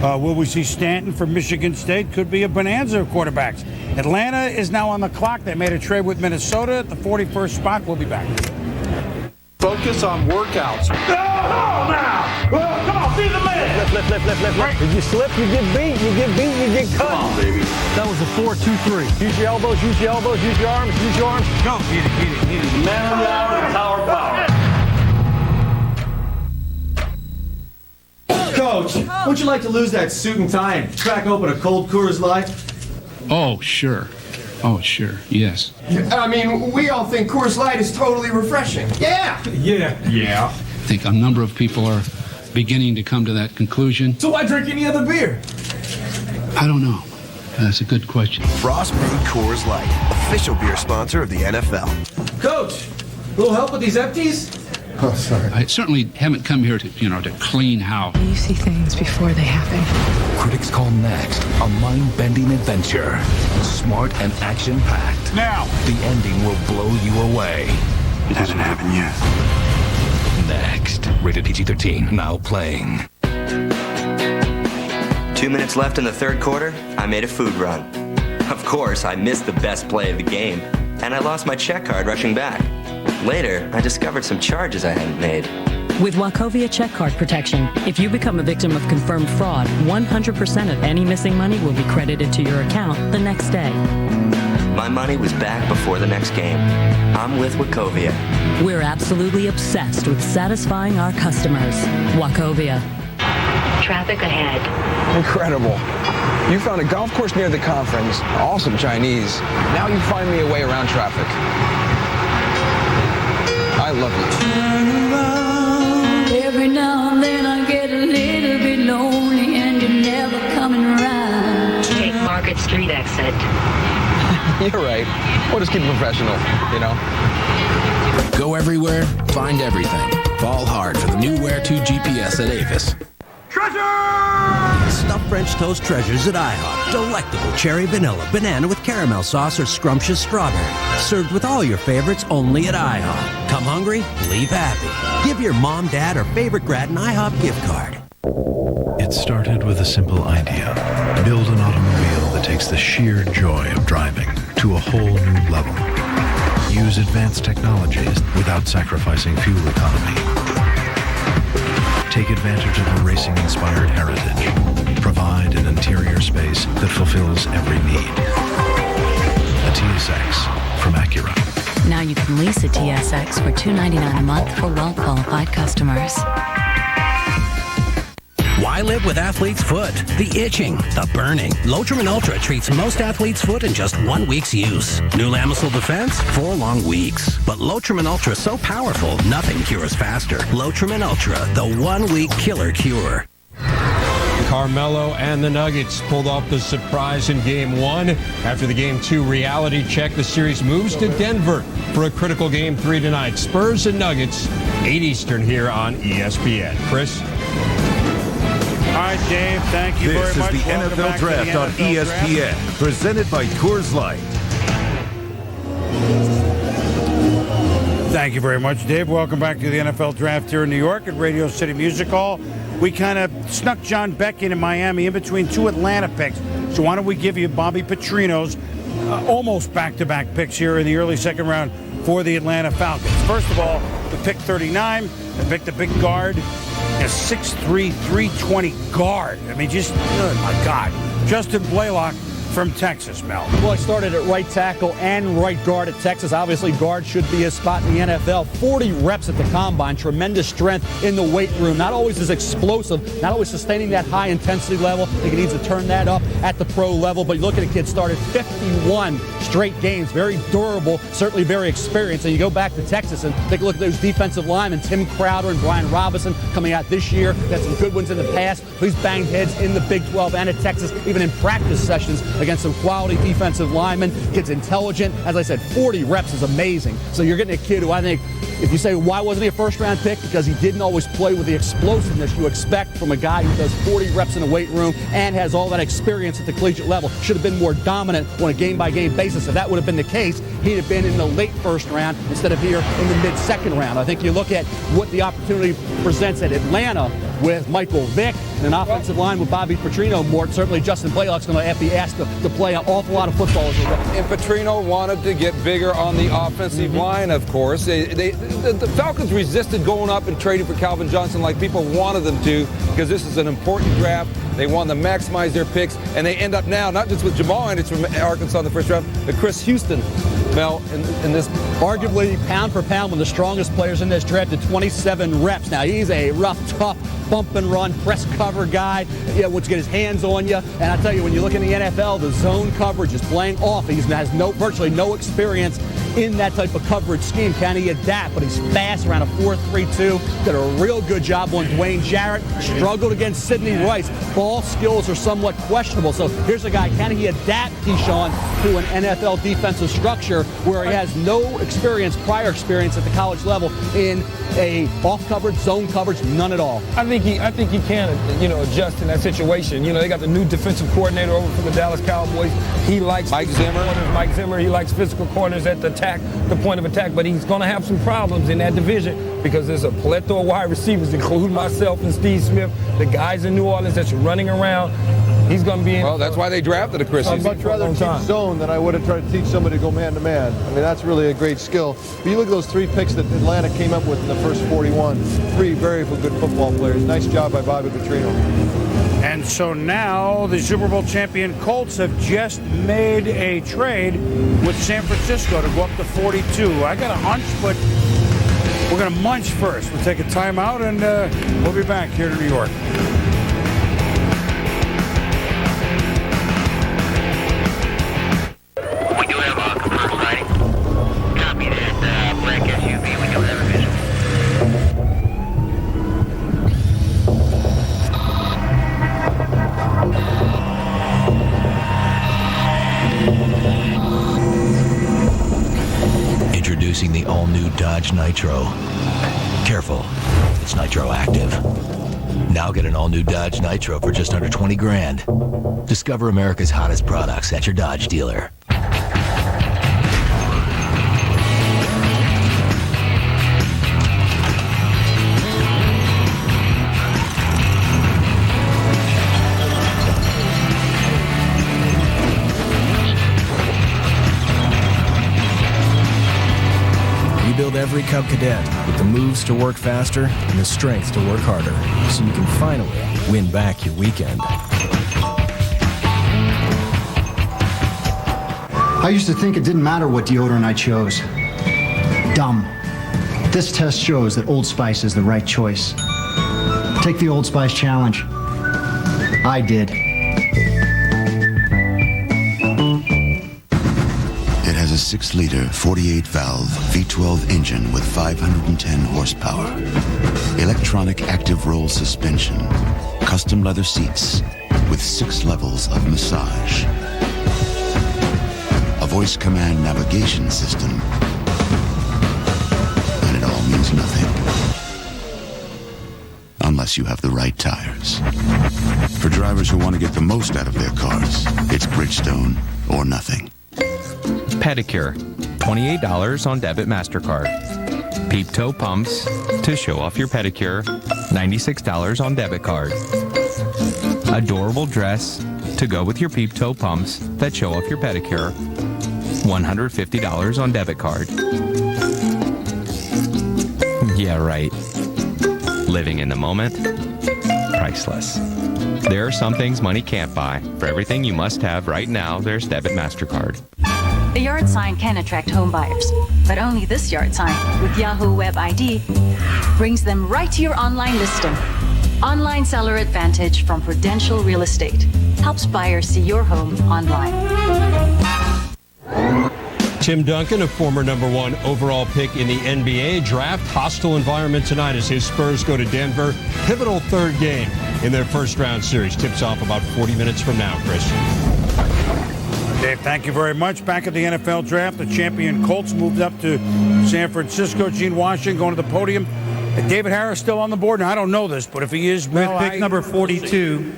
Will we see Stanton from Michigan State? Could be a bonanza of quarterbacks. Atlanta is now on the clock. They made a trade with Minnesota at the 41st spot. We'll be back. Focus on workouts. Now! Come on, be the man! Lift. Right. If you slip, you get beat. You get beat, you get cut. Come on, baby. That was a 4-2-3. Use your elbows, use your arms, use your arms. Go, get it. Man on the hour, tower power. Coach, would you like to lose that suit and tie and crack open a cold Coors Light? Oh, sure, yes. I mean, we all think Coors Light is totally refreshing. Yeah. I think a number of people are beginning to come to that conclusion. So why drink any other beer? I don't know. That's a good question. Frost Brewed Coors Light, official beer sponsor of the NFL. Coach, a little help with these empties? Oh, sorry. I certainly haven't come here to clean house. You see things before they happen. Critics call next a mind-bending adventure. Smart and action-packed. Now! The ending will blow you away. It hasn't happened yet. Next. Rated PG-13. Now playing. 2 minutes left in the third quarter, I made a food run. Of course, I missed the best play of the game, and I lost my check card rushing back. Later, I discovered some charges I hadn't made. With Wachovia check card protection, if you become a victim of confirmed fraud, 100% of any missing money will be credited to your account the next day. My money was back before the next game. I'm with Wachovia. We're absolutely obsessed with satisfying our customers. Wachovia. Traffic ahead. Incredible. You found a golf course near the conference. Awesome Chinese. Now you find me a way around traffic. I love you. Turn around. Every now and then I get a little bit lonely and you're never coming around. Take Market Street exit. You're right. We'll just keep it professional, you know. Go everywhere, find everything. Fall hard for the new Where To GPS at Avis. Stuffed French toast treasures at IHOP. Delectable cherry vanilla, banana with caramel sauce, or scrumptious strawberry. Served with all your favorites only at IHOP. Come hungry, leave happy. Give your mom, dad, or favorite grad an IHOP gift card. It started with a simple idea. Build an automobile that takes the sheer joy of driving to a whole new level. Use advanced technologies without sacrificing fuel economy. Take advantage of a racing-inspired heritage. Provide an interior space that fulfills every need. A TSX from Acura. Now you can lease a TSX for $299 a month for well-qualified customers. Why live with athlete's foot? The itching, the burning. Lotrimin Ultra treats most athlete's foot in just 1 week's use. New Lamisil Defense, 4 long weeks. But Lotrimin Ultra is so powerful, nothing cures faster. Lotrimin Ultra, the 1 week killer cure. Carmelo and the Nuggets pulled off the surprise in Game 1. After the Game 2 reality check, the series moves to Denver for a critical Game 3 tonight. Spurs and Nuggets, 8 Eastern here on ESPN. Chris? All right, Dave, thank you very much. This is the Welcome NFL Draft on ESPN, presented by Coors Light. Thank you very much, Dave. Welcome back to the NFL Draft here in New York at Radio City Music Hall. We kind of snuck John Beck in Miami in between 2 Atlanta picks. So why don't we give you Bobby Petrino's almost back-to-back picks here in the early second round for the Atlanta Falcons. First of all, the pick 39, they picked the big guard, a 6'3", 320 guard. I mean, just, oh my God. Justin Blaylock from Texas, Mel. Well, he started at right tackle and right guard at Texas. Obviously, guard should be his spot in the NFL. 40 reps at the combine. Tremendous strength in the weight room. Not always as explosive, not always sustaining that high intensity level. I think he needs to turn that up at the pro level. But you look at a kid started 51 straight games. Very durable, certainly very experienced. And you go back to Texas and take a look at those defensive linemen. Tim Crowder and Brian Robinson coming out this year. Got some good ones in the past. He's banged heads in the Big 12 and at Texas, even in practice sessions against some quality defensive linemen. Kid's intelligent. As I said, 40 reps is amazing. So you're getting a kid who I think, if you say, why wasn't he a first-round pick? Because he didn't always play with the explosiveness you expect from a guy who does 40 reps in the weight room and has all that experience at the collegiate level. Should have been more dominant on a game-by-game basis. If that would have been the case, he'd have been in the late first round instead of here in the mid-second round. I think you look at what the opportunity presents at Atlanta with Michael Vick and an offensive line with Bobby Petrino. More certainly, Justin Blaylock's going to be asked to play an awful lot of football as well. And Petrino wanted to get bigger on the offensive line, of course. The Falcons resisted going up and trading for Calvin Johnson like people wanted them to, because this is an important draft. They want to maximize their picks, and they end up now not just with Jamal Anderson from Arkansas in the first round, but Chris Houston, Mel, in this. Arguably, pound for pound, one of the strongest players in this draft at 27 reps. Now, he's a rough, tough, bump and run, press cover guy. Yeah, wants to get his hands on you. And I tell you, when you look in the NFL, the zone coverage is playing off. He has virtually no experience in that type of coverage scheme. Can he adapt? But he's fast around a 4.32. Did a real good job on Dwayne Jarrett. Struggled against Sidney Rice. Ball skills are somewhat questionable. So here's a guy, can he adapt, Keyshawn, to an NFL defensive structure where he has no prior experience at the college level in a off coverage, zone coverage, none at all. I think he can, adjust in that situation. They got the new defensive coordinator over from the Dallas Cowboys. He likes Mike Zimmer. He likes physical corners at the point of attack, but he's going to have some problems in that division because there's a plethora of wide receivers, including myself and Steve Smith, the guys in New Orleans that's running around. He's going to be in. Well, that's why they drafted a Chris. I'd much rather teach zone than I would have tried to teach somebody to go man-to-man. I mean, that's really a great skill. But you look at those 3 picks that Atlanta came up with in the first 41, 3 very good football players. Nice job by Bobby Petrino. And so now the Super Bowl champion Colts have just made a trade with San Francisco to go up to 42. I got a hunch, but we're going to munch first. We'll take a timeout, and we'll be back here to New York. We do have a confirmed sighting. Copy that black SUV. We do have a visual. Introducing the all-new Dodge Nitro. Careful, it's Nitro Active. Now get an all-new Dodge Nitro for just under 20 grand. Discover America's hottest products at your Dodge dealer. Build every Cub Cadet with the moves to work faster and the strength to work harder, so you can finally win back your weekend. I used to think it didn't matter what deodorant I chose. Dumb. This test shows that Old Spice is the right choice. Take the Old Spice challenge. I did. It has a 6-liter, 48-valve V12 engine with 510 horsepower. Electronic active roll suspension. Custom leather seats with 6 levels of massage. A voice command navigation system. And it all means nothing. Unless you have the right tires. For drivers who want to get the most out of their cars, it's Bridgestone or nothing. Pedicure, $28 on debit MasterCard. Peep toe pumps to show off your pedicure, $96 on debit card. Adorable dress to go with your peep toe pumps that show off your pedicure, $150 on debit card. Yeah, right. Living in the moment, priceless. There are some things money can't buy. For everything you must have right now, there's debit MasterCard. A yard sign can attract home buyers, but only this yard sign with Yahoo Web ID brings them right to your online listing. Online Seller Advantage from Prudential Real Estate helps buyers see your home online. Tim Duncan, a former #1 overall pick in the NBA draft. Hostile environment tonight as his Spurs go to Denver. Pivotal third game in their first-round series. Tips off about 40 minutes from now, Christian. Dave, thank you very much. Back at the NFL draft, the champion Colts moved up to San Francisco. Gene Washington going to the podium. David Harris still on the board. Now, I don't know this, but if he is, with pick number 42,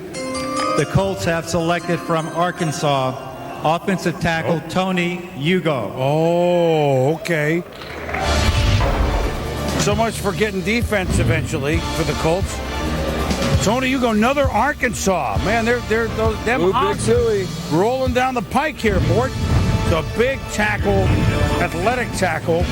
the Colts have selected from Arkansas offensive tackle Tony Ugo. Oh, okay. So much for getting defense eventually for the Colts. Tony, you go another Arkansas. Man, they're them Hawks rolling down the pike here, Mort. The big tackle, athletic tackle,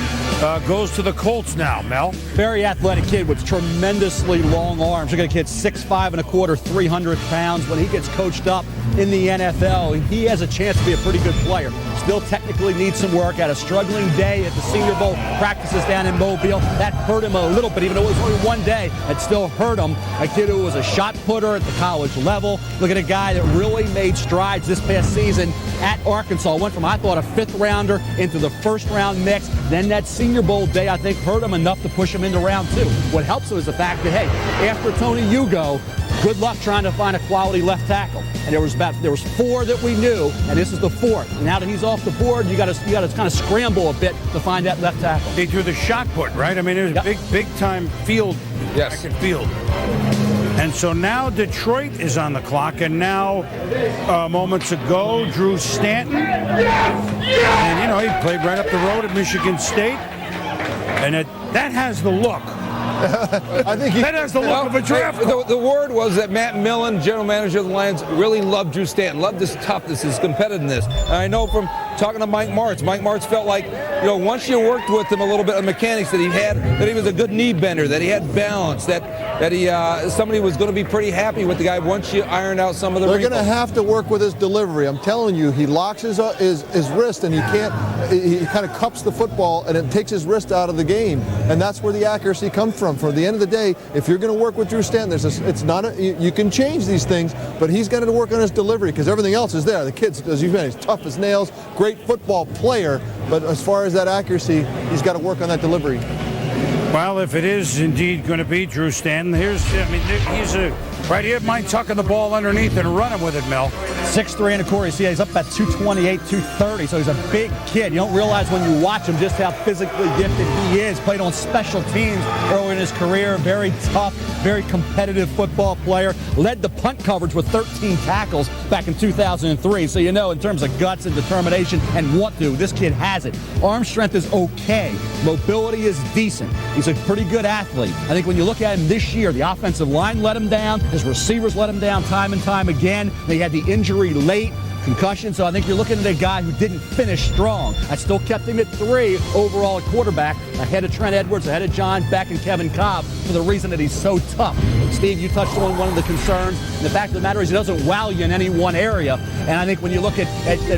goes to the Colts now, Mel. Very athletic kid with tremendously long arms. Look at a kid, 6'5 1/4", 300 pounds. When he gets coached up in the NFL, he has a chance to be a pretty good player. Still technically needs some work. Had a struggling day at the Senior Bowl practices down in Mobile. That hurt him a little bit, even though it was only one day. It still hurt him. A kid who was a shot putter at the college level. Look at a guy that really made strides this past season at Arkansas. Went from, I thought, a 5th rounder into the 1st round mix. Then that Senior Bowl day, I think, hurt him enough to push him into round 2. What helps him is the fact that, hey, after Tony Ugo, good luck trying to find a quality left tackle. And there was 4 that we knew, and this is the 4th. And now that he's off the board, you got to kind of scramble a bit to find that left tackle. He threw the shot put, right? I mean, it was big time field. Yes. Field. And so now Detroit is on the clock, and now moments ago, Drew Stanton. And you know, he played right up the road at Michigan State, and that has the look. I think that has the look of a draft. The word was that Matt Millen, general manager of the Lions, really loved Drew Stanton, loved his toughness, his competitiveness. And I know from talking to Mike Martz felt like, you know, once you worked with him a little bit of mechanics, that he was a good knee bender, that he had balance, that somebody was going to be pretty happy with the guy once you ironed out some of the. They're going to have to work with his delivery. I'm telling you, he locks his wrist and he kind of cups the football and it takes his wrist out of the game, and that's where the accuracy comes from. For the end of the day, if you're going to work with Drew Stanton, you can change these things, but he's got to work on his delivery because everything else is there. The kid's, as you've mentioned, he's tough as nails, great football player, but as far as that accuracy, he's got to work on that delivery. Well, if it is indeed going to be Drew Stanton, he's right here, mind tucking the ball underneath and running with it, Mel. 6'3" and a quarter. You see he's up about 228, 230, so he's a big kid. You don't realize when you watch him just how physically gifted he is. Played on special teams early in his career. Very tough, very competitive football player. Led the punt coverage with 13 tackles back in 2003. So you know, in terms of guts and determination and want to, this kid has it. Arm strength is okay. Mobility is decent. He's a pretty good athlete. I think when you look at him this year, the offensive line let him down. His receivers let him down time and time again. They had the injury late. Concussion, so I think you're looking at a guy who didn't finish strong. I still kept him at 3 overall at quarterback, ahead of Trent Edwards, ahead of John Beck and Kevin Cobb, for the reason that he's so tough. Steve, you touched on one of the concerns. And the fact of the matter is he doesn't wow you in any one area. And I think when you look at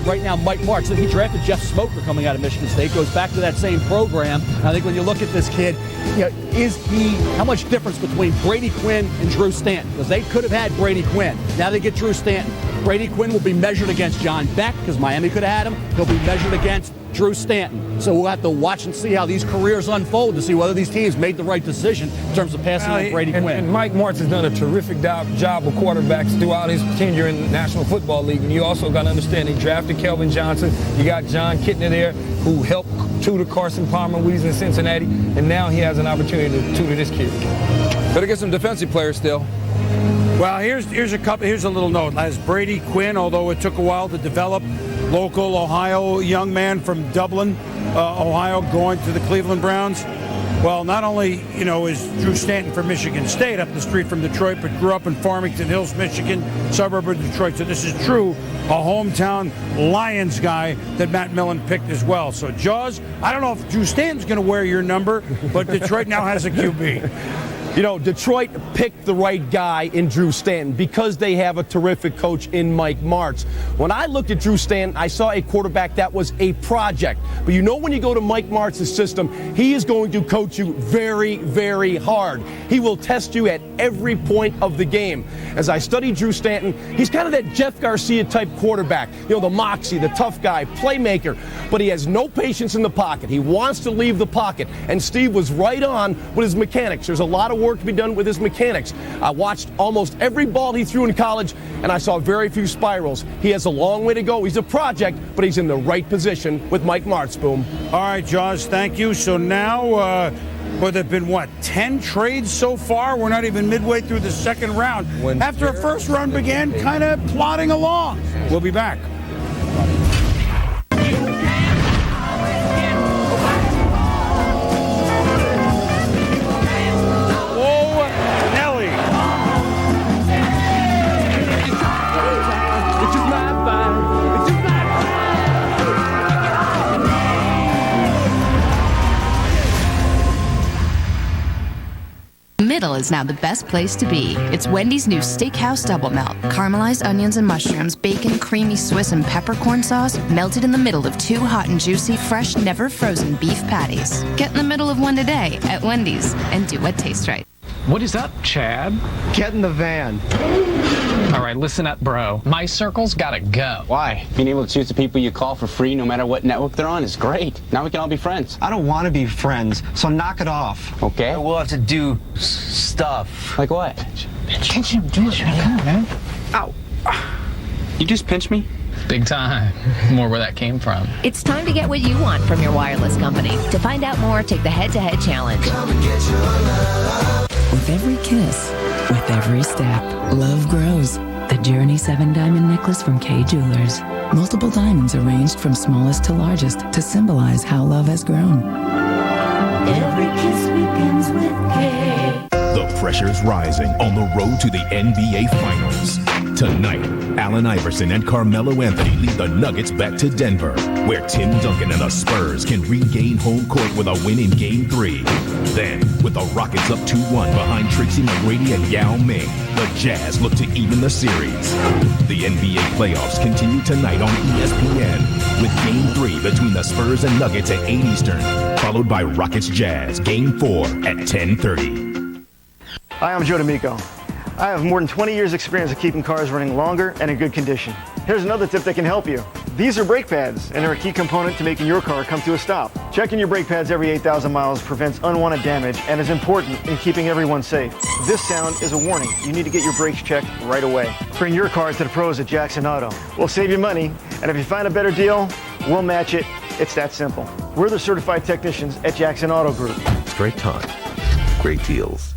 right now, Mike Martz, he drafted Jeff Smoker coming out of Michigan State, goes back to that same program. And I think when you look at this kid, you know, how much difference between Brady Quinn and Drew Stanton? Because they could have had Brady Quinn. Now they get Drew Stanton. Brady Quinn will be measured against John Beck because Miami could have had him. He'll be measured against Drew Stanton. So we'll have to watch and see how these careers unfold to see whether these teams made the right decision in terms of passing on Brady Quinn. And Mike Martz has done a terrific job with quarterbacks throughout his tenure in the National Football League. And you also got to understand he drafted Kelvin Johnson. You got John Kitna there who helped tutor Carson Palmer when he was in Cincinnati. And now he has an opportunity to tutor this kid. Better get some defensive players still. Well, here's a little note. As Brady Quinn, although it took a while to develop, local Ohio young man from Dublin, Ohio, going to the Cleveland Browns. Well, not only, is Drew Stanton from Michigan State up the street from Detroit, but grew up in Farmington Hills, Michigan, suburb of Detroit. So this is true, a hometown Lions guy that Matt Millen picked as well. So, Jaws, I don't know if Drew Stanton's going to wear your number, but Detroit now has a QB. Detroit picked the right guy in Drew Stanton because they have a terrific coach in Mike Martz. When I looked at Drew Stanton, I saw a quarterback that was a project. But when you go to Mike Martz's system, he is going to coach you very, very hard. He will test you at every point of the game. As I studied Drew Stanton, he's kind of that Jeff Garcia type quarterback. The moxie, the tough guy, playmaker. But he has no patience in the pocket. He wants to leave the pocket. And Steve was right on with his mechanics. There's a lot of work to be done with his mechanics. I watched almost every ball he threw in college, and I saw very few spirals. He has a long way to go. He's a project, but he's in the right position with Mike Martz, Boom. All right, Jaws, thank you. So now, there have been, 10 trades so far? We're not even midway through the second round. After a first round began kind of plodding along. We'll be back. Middle is now the best place to be. It's Wendy's new Steakhouse Double Melt. Caramelized onions and mushrooms, bacon, creamy Swiss and peppercorn sauce, melted in the middle of 2 hot and juicy, fresh, never frozen beef patties. Get in the middle of one today at Wendy's and do what tastes right. What is up, Chad? Get in the van. All right, listen up, bro. My circle's gotta go. Why? Being able to choose the people you call for free no matter what network they're on is great. Now we can all be friends. I don't want to be friends, so knock it off. Okay. We'll have to do stuff. Like what? Pinch him, do it, man. Ow. You just pinched me? Big time. More where that came from. It's time to get what you want from your wireless company. To find out more, take the head-to-head challenge. With every kiss, with every step, love grows. The Journey 7-Diamond Necklace from Kay Jewelers. Multiple diamonds arranged from smallest to largest to symbolize how love has grown. Every kiss begins with Kay. The pressure's rising on the road to the NBA Finals. Tonight, Allen Iverson and Carmelo Anthony lead the Nuggets back to Denver, where Tim Duncan and the Spurs can regain home court with a win in Game 3. Then, with the Rockets up 2-1 behind Tracy McGrady and Yao Ming, the Jazz look to even the series. The NBA playoffs continue tonight on ESPN, with Game 3 between the Spurs and Nuggets at 8 Eastern, followed by Rockets Jazz Game 4 at 10:30. Hi, I'm Joe D'Amico. I have more than 20 years experience of keeping cars running longer and in good condition. Here's another tip that can help you. These are brake pads, and they're a key component to making your car come to a stop. Checking your brake pads every 8,000 miles prevents unwanted damage and is important in keeping everyone safe. This sound is a warning. You need to get your brakes checked right away. Bring your cars to the pros at Jackson Auto. We'll save you money, and if you find a better deal, we'll match it. It's that simple. We're the certified technicians at Jackson Auto Group. Straight time. Great deals.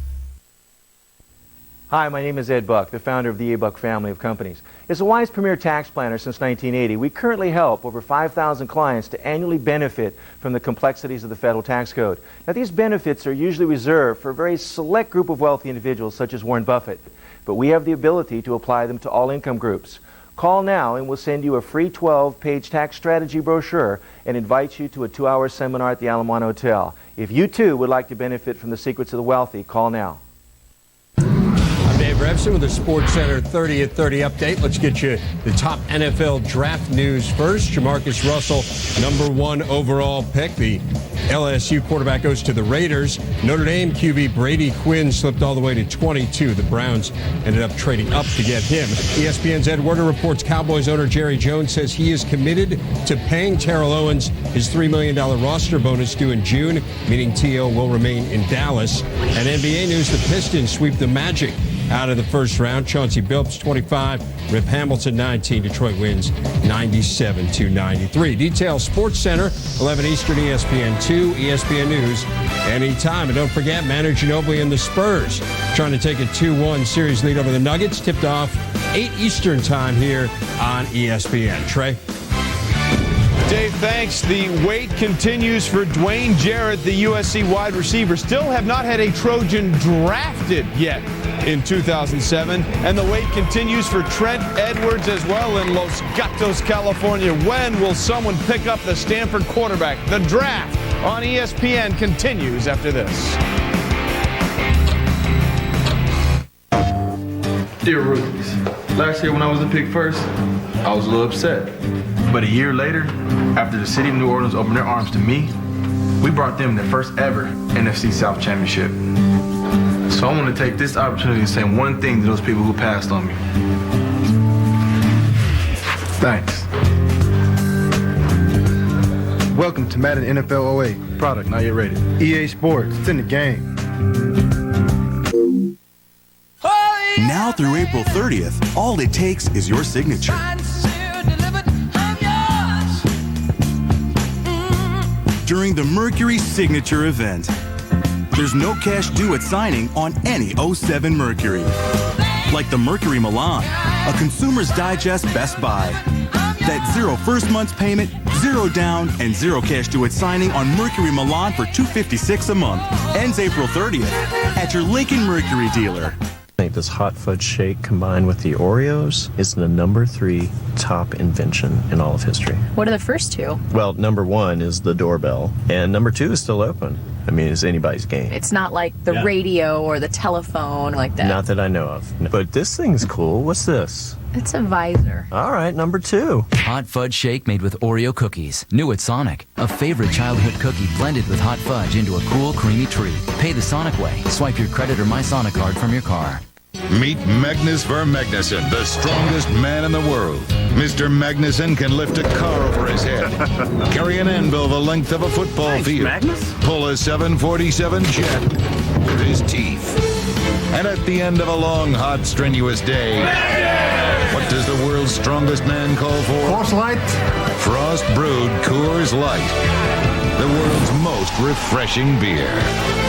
Hi, my name is Ed Buck, the founder of the A. Buck family of companies. As a Wise Premier tax planner since 1980, we currently help over 5,000 clients to annually benefit from the complexities of the federal tax code. Now, these benefits are usually reserved for a very select group of wealthy individuals, such as Warren Buffett, but we have the ability to apply them to all income groups. Call now and we'll send you a free 12-page tax strategy brochure and invite you to a 2-hour seminar at the Alamana Hotel. If you too would like to benefit from the secrets of the wealthy, call now. Dave Revson with the Sports Center 30 at 30 update. Let's get you the top NFL draft news first. Jamarcus Russell, #1 overall pick. The LSU quarterback goes to the Raiders. Notre Dame QB Brady Quinn slipped all the way to 22. The Browns ended up trading up to get him. ESPN's Ed Werder reports Cowboys owner Jerry Jones says he is committed to paying Terrell Owens his $3 million roster bonus due in June, meaning T.O. will remain in Dallas. And NBA news, the Pistons sweep the Magic out of the first round. Chauncey Billups 25, Rip Hamilton 19. Detroit wins 97-93. Details Sports Center 11 Eastern, ESPN 2, ESPN News anytime. And don't forget Manu Ginobili and the Spurs trying to take a 2-1 series lead over the Nuggets. Tipped off 8 Eastern time here on ESPN. Trey. Dave, thanks. The wait continues for Dwayne Jarrett, the USC wide receiver. Still have not had a Trojan drafted yet in 2007. And the wait continues for Trent Edwards as well in Los Gatos, California. When will someone pick up the Stanford quarterback? The draft on ESPN continues after this. Dear rookies, last year when I was the pick first, I was a little upset. But a year later, after the city of New Orleans opened their arms to me, we brought them their first ever NFC South Championship. So I want to take this opportunity to say one thing to those people who passed on me. Thanks. Welcome to Madden NFL 08. Product not yet rated. EA Sports, it's in the game. Now through April 30th, all it takes is your signature. During the Mercury Signature event, there's no cash due at signing on any 07 Mercury. Like the Mercury Milan, a Consumer's Digest Best Buy. That 0 first month's payment, 0 down, and 0 cash due at signing on Mercury Milan for $256 a month. Ends April 30th at your Lincoln Mercury dealer. I think this hot fudge shake combined with the Oreos is the #3 top invention in all of history. What are the first two? Well, #1 is the doorbell, and #2 is still open. I mean, it's anybody's game. It's not like the radio or the telephone like that. Not that I know of. No. But this thing's cool. What's this? It's a visor. All right, #2. Hot fudge shake made with Oreo cookies. New at Sonic. A favorite childhood cookie blended with hot fudge into a cool, creamy treat. Pay the Sonic way. Swipe your credit or My Sonic card from your car. Meet Magnus Vermagnuson, the strongest man in the world. Mr. Magnuson can lift a car over his head, carry an anvil the length of a football field, Magnus. Pull a 747 jet with his teeth. And at the end of a long, hot, strenuous day, what does the world's strongest man call for? Coors Light. Frost Brewed Coors Light, the world's most refreshing beer.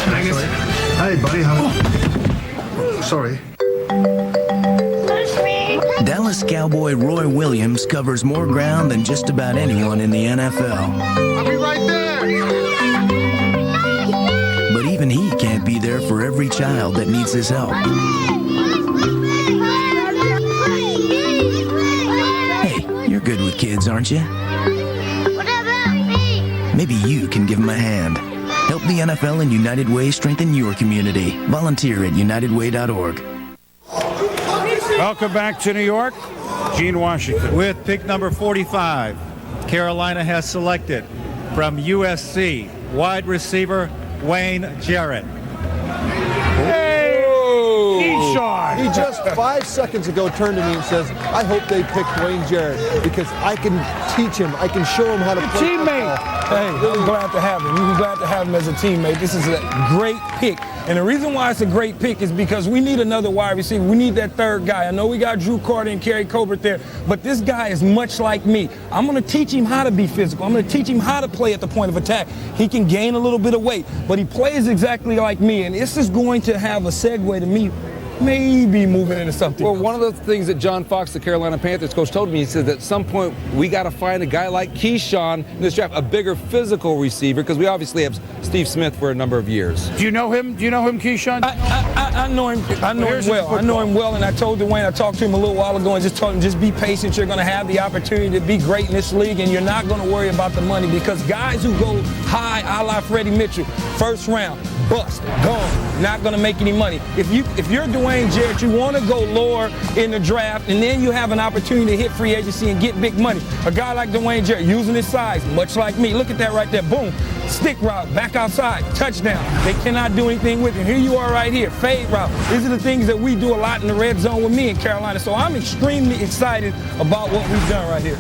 Magnus. Hey, buddy. Sorry. Dallas Cowboy Roy Williams covers more ground than just about anyone in the NFL. I'll be right there. But even he can't be there for every child that needs his help. Hey, you're good with kids, aren't you? What about me? Maybe you can give them a hand. Help the NFL and United Way strengthen your community. Volunteer at unitedway.org. Welcome back to New York. Gene Washington. With pick number 45, Carolina has selected from USC wide receiver Wayne Jarrett. Hey! Keyshawn! He just 5 seconds ago turned to me and says, I hope they pick Dwayne Jarrett because I can teach him. I can show him how to play teammate. Hey, I'm glad to have him. I'm glad to have him as a teammate. This is a great pick. And the reason why it's a great pick is because we need another wide receiver. We need that third guy. I know we got Drew Carter and Kerry Colbert there, but this guy is much like me. I'm going to teach him how to be physical. I'm going to teach him how to play at the point of attack. He can gain a little bit of weight, but he plays exactly like me. And this is going to have a segue to me maybe moving into something. Well, one of the things that John Fox, the Carolina Panthers coach, told me, he said that at some point we got to find a guy like Keyshawn in this draft, a bigger physical receiver, because we obviously have Steve Smith for a number of years. Do you know him? Do you know him, Keyshawn? I know him. I know him well. I know him well, and I told Dwayne, I talked to him a little while ago and just told him, just be patient. You're going to have the opportunity to be great in this league, and you're not going to worry about the money, because guys who go high, a la Freddie Mitchell, first round, bust, gone, not going to make any money. If you're Dwayne Jarrett, you want to go lower in the draft, and then you have an opportunity to hit free agency and get big money. A guy like Dwayne Jarrett, using his size, much like me. Look at that right there. Boom. Stick route, back outside, touchdown. They cannot do anything with him. Here you are right here, fade route. These are the things that we do a lot in the red zone with me in Carolina. So I'm extremely excited about what we've done right here.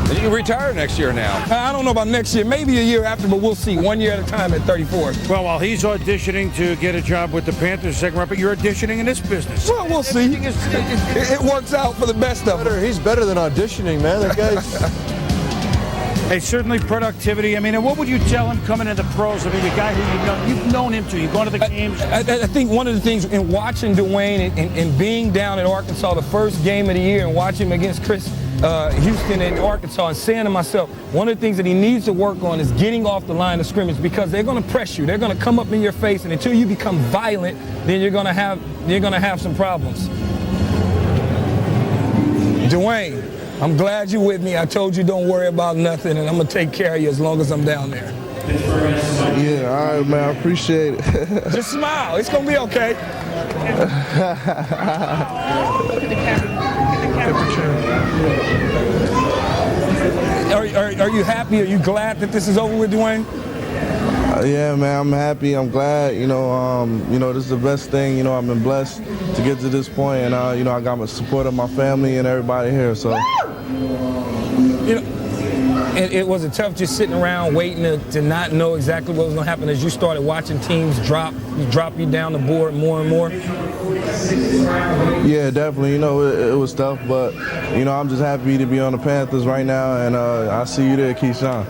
And you can retire next year now. I don't know about next year, maybe a year after, but we'll see. 1 year at a time at 34. Well, while he's auditioning to get a job with the Panthers, second round, but you're auditioning in this business. Well, we'll see. It works out for the best of them. He's better than auditioning, man. That guy's... Hey, certainly productivity. I mean, and what would you tell him coming into the pros? I mean, the guy who you've known him to. You've gone to the games. I think one of the things in watching Dwayne and being down at Arkansas the first game of the year and watching him against Chris Houston in Arkansas and saying to myself, one of the things that he needs to work on is getting off the line of scrimmage, because they're going to press you. They're going to come up in your face, and until you become violent, then you're going to have some problems. Dwayne, I'm glad you're with me. I told you don't worry about nothing, and I'm going to take care of you as long as I'm down there. Yeah, all right, man. I appreciate it. Just smile. It's going to be okay. Are you happy? Are you glad that this is over with, Dwayne? Yeah, man, I'm happy. I'm glad. You know, this is the best thing. You know, I've been blessed to get to this point, and I got the support of my family and everybody here. So, you know, it was tough just sitting around waiting to not know exactly what was going to happen as you started watching teams drop you down the board more and more. Yeah, definitely. You know, it was tough, but you know, I'm just happy to be on the Panthers right now, and I'll see you there, Keyshawn.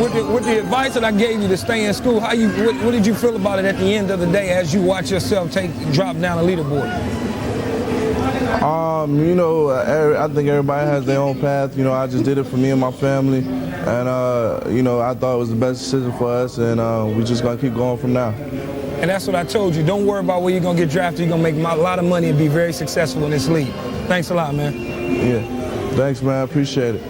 With the advice that I gave you to stay in school, what did you feel about it at the end of the day as you watch yourself drop down the leaderboard? You know, I think everybody has their own path. You know, I just did it for me and my family, and you know, I thought it was the best decision for us, and we just gonna keep going from now. And that's what I told you. Don't worry about where you're gonna get drafted. You're gonna make a lot of money and be very successful in this league. Thanks a lot, man. Yeah, thanks, man. I appreciate it.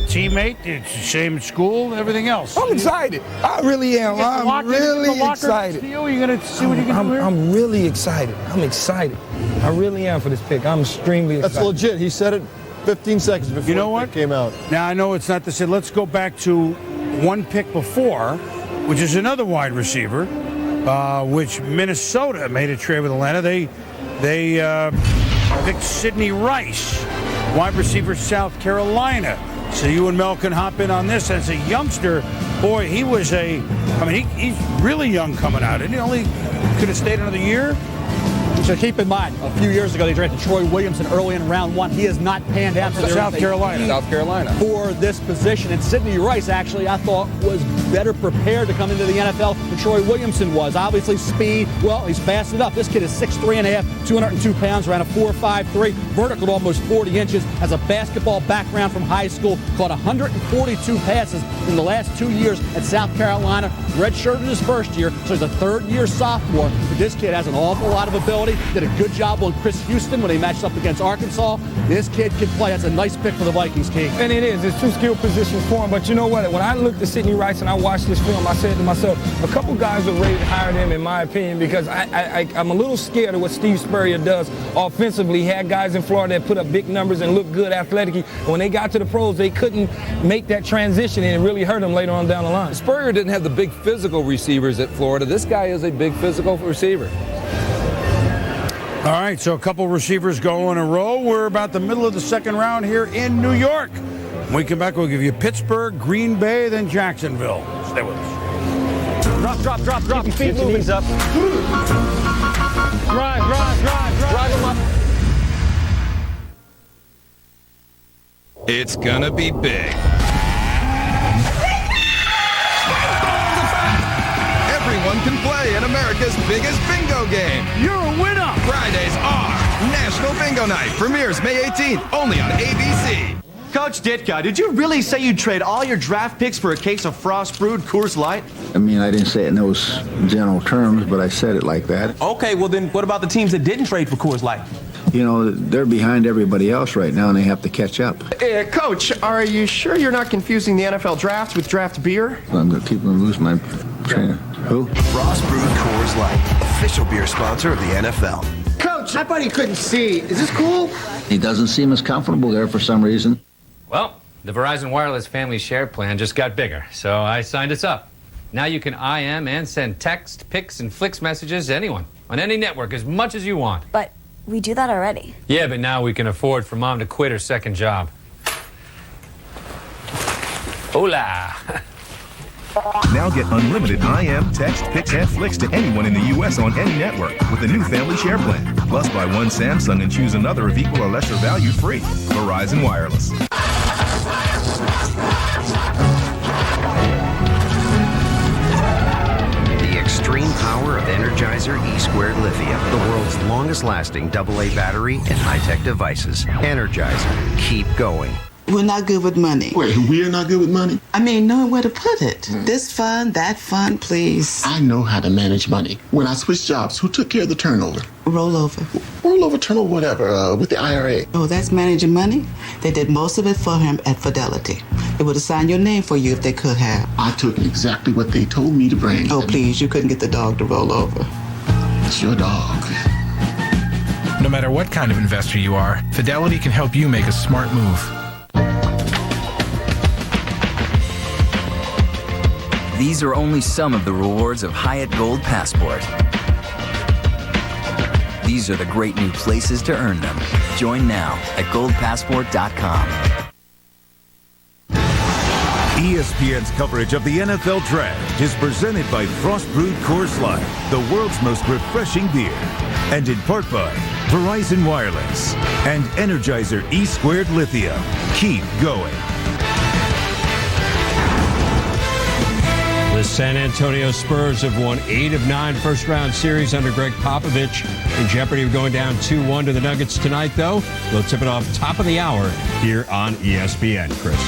Teammate, it's the same school, everything else. I'm excited. I really am. I'm really excited. You're going to see what you can do here? I'm really excited. I'm excited. I really am for this pick. I'm extremely excited. That's legit. He said it 15 seconds before the pick came out. Now, I know it's not the same. Let's go back to one pick before, which is another wide receiver, which Minnesota made a trade with Atlanta. They picked Sidney Rice, wide receiver, South Carolina. So you and Mel can hop in on this. As a youngster, boy, he's really young coming out. And he only could have stayed another year. So keep in mind, a few years ago, they drafted Troy Williamson early in round one. He has not panned out. South Carolina. For this position. And Sidney Rice, actually, I thought was better prepared to come into the NFL than Troy Williamson was. Obviously, speed, well, he's fast it up. This kid is 6'3.5", 202 pounds, ran a 4.53, vertical almost 40 inches, has a basketball background from high school, caught 142 passes in the last 2 years at South Carolina, redshirted his first year, so he's a third-year sophomore. But this kid has an awful lot of ability. Did a good job on Chris Houston when he matched up against Arkansas. This kid can play. That's a nice pick for the Vikings, King. And it is. It's two skill positions for him. But you know what? When I looked at Sidney Rice and I watched this film, I said to myself, a couple guys are rated higher than him, in my opinion, because I'm a little scared of what Steve Spurrier does offensively. He had guys in Florida that put up big numbers and looked good athletically. When they got to the pros, they couldn't make that transition, and it really hurt them later on down the line. Spurrier didn't have the big physical receivers at Florida. This guy is a big physical receiver. All right, so a couple receivers go in a row. We're about the middle of the second round here in New York. When we come back, we'll give you Pittsburgh, Green Bay, then Jacksonville. Stay with us. Drop. Keep your feet moving. Up. Drive them up. It's gonna be big. Everyone can play in America's biggest bingo game. You're a winner. Fridays are National Bingo Night. Premieres May 18th, only on ABC. Coach Ditka, did you really say you'd trade all your draft picks for a case of frost-brewed Coors Light? I mean, I didn't say it in those general terms, but I said it like that. Okay, well then what about the teams that didn't trade for Coors Light? You know, they're behind everybody else right now, and they have to catch up. Coach, are you sure you're not confusing the NFL draft with draft beer? I'm going to keep them losing my trainer. Who? Frost Brewed Coors Light, official beer sponsor of the NFL. Coach, I thought he couldn't see. Is this cool? He doesn't seem as comfortable there for some reason. Well, the Verizon Wireless Family Share Plan just got bigger, so I signed us up. Now you can IM and send text, pics, and flicks messages to anyone on any network as much as you want. But we do that already. Yeah, but now we can afford for Mom to quit her second job. Hola! Now get unlimited IM, text, pics, and flicks to anyone in the U.S. on any network with the new Family Share Plan. Plus, buy one Samsung and choose another of equal or lesser value free. Verizon Wireless. The extreme power of Energizer E-Squared Lithium, the world's longest-lasting AA battery and high-tech devices. Energizer, keep going. We're not good with money. Wait, we're not good with money? I mean, knowing where to put it. This fund, that fund, please. I know how to manage money. When I switched jobs, who took care of the turnover? Rollover. Rollover, turnover, whatever, with the IRA. Oh, that's managing money? They did most of it for him at Fidelity. They would have signed your name for you if they could have. I took exactly what they told me to bring. Oh, please, you couldn't get the dog to roll over. It's your dog. No matter what kind of investor you are, Fidelity can help you make a smart move. These are only some of the rewards of Hyatt Gold Passport. These are the great new places to earn them. Join now at goldpassport.com. ESPN's coverage of the NFL Draft is presented by Frost Brewed Coors Light, the world's most refreshing beer. And in part by Verizon Wireless and Energizer E-Squared Lithium. Keep going. The San Antonio Spurs have won 8 of 9 first-round series under Greg Popovich. In jeopardy of going down 2-1 to the Nuggets tonight, though. We'll tip it off top of the hour here on ESPN. Chris.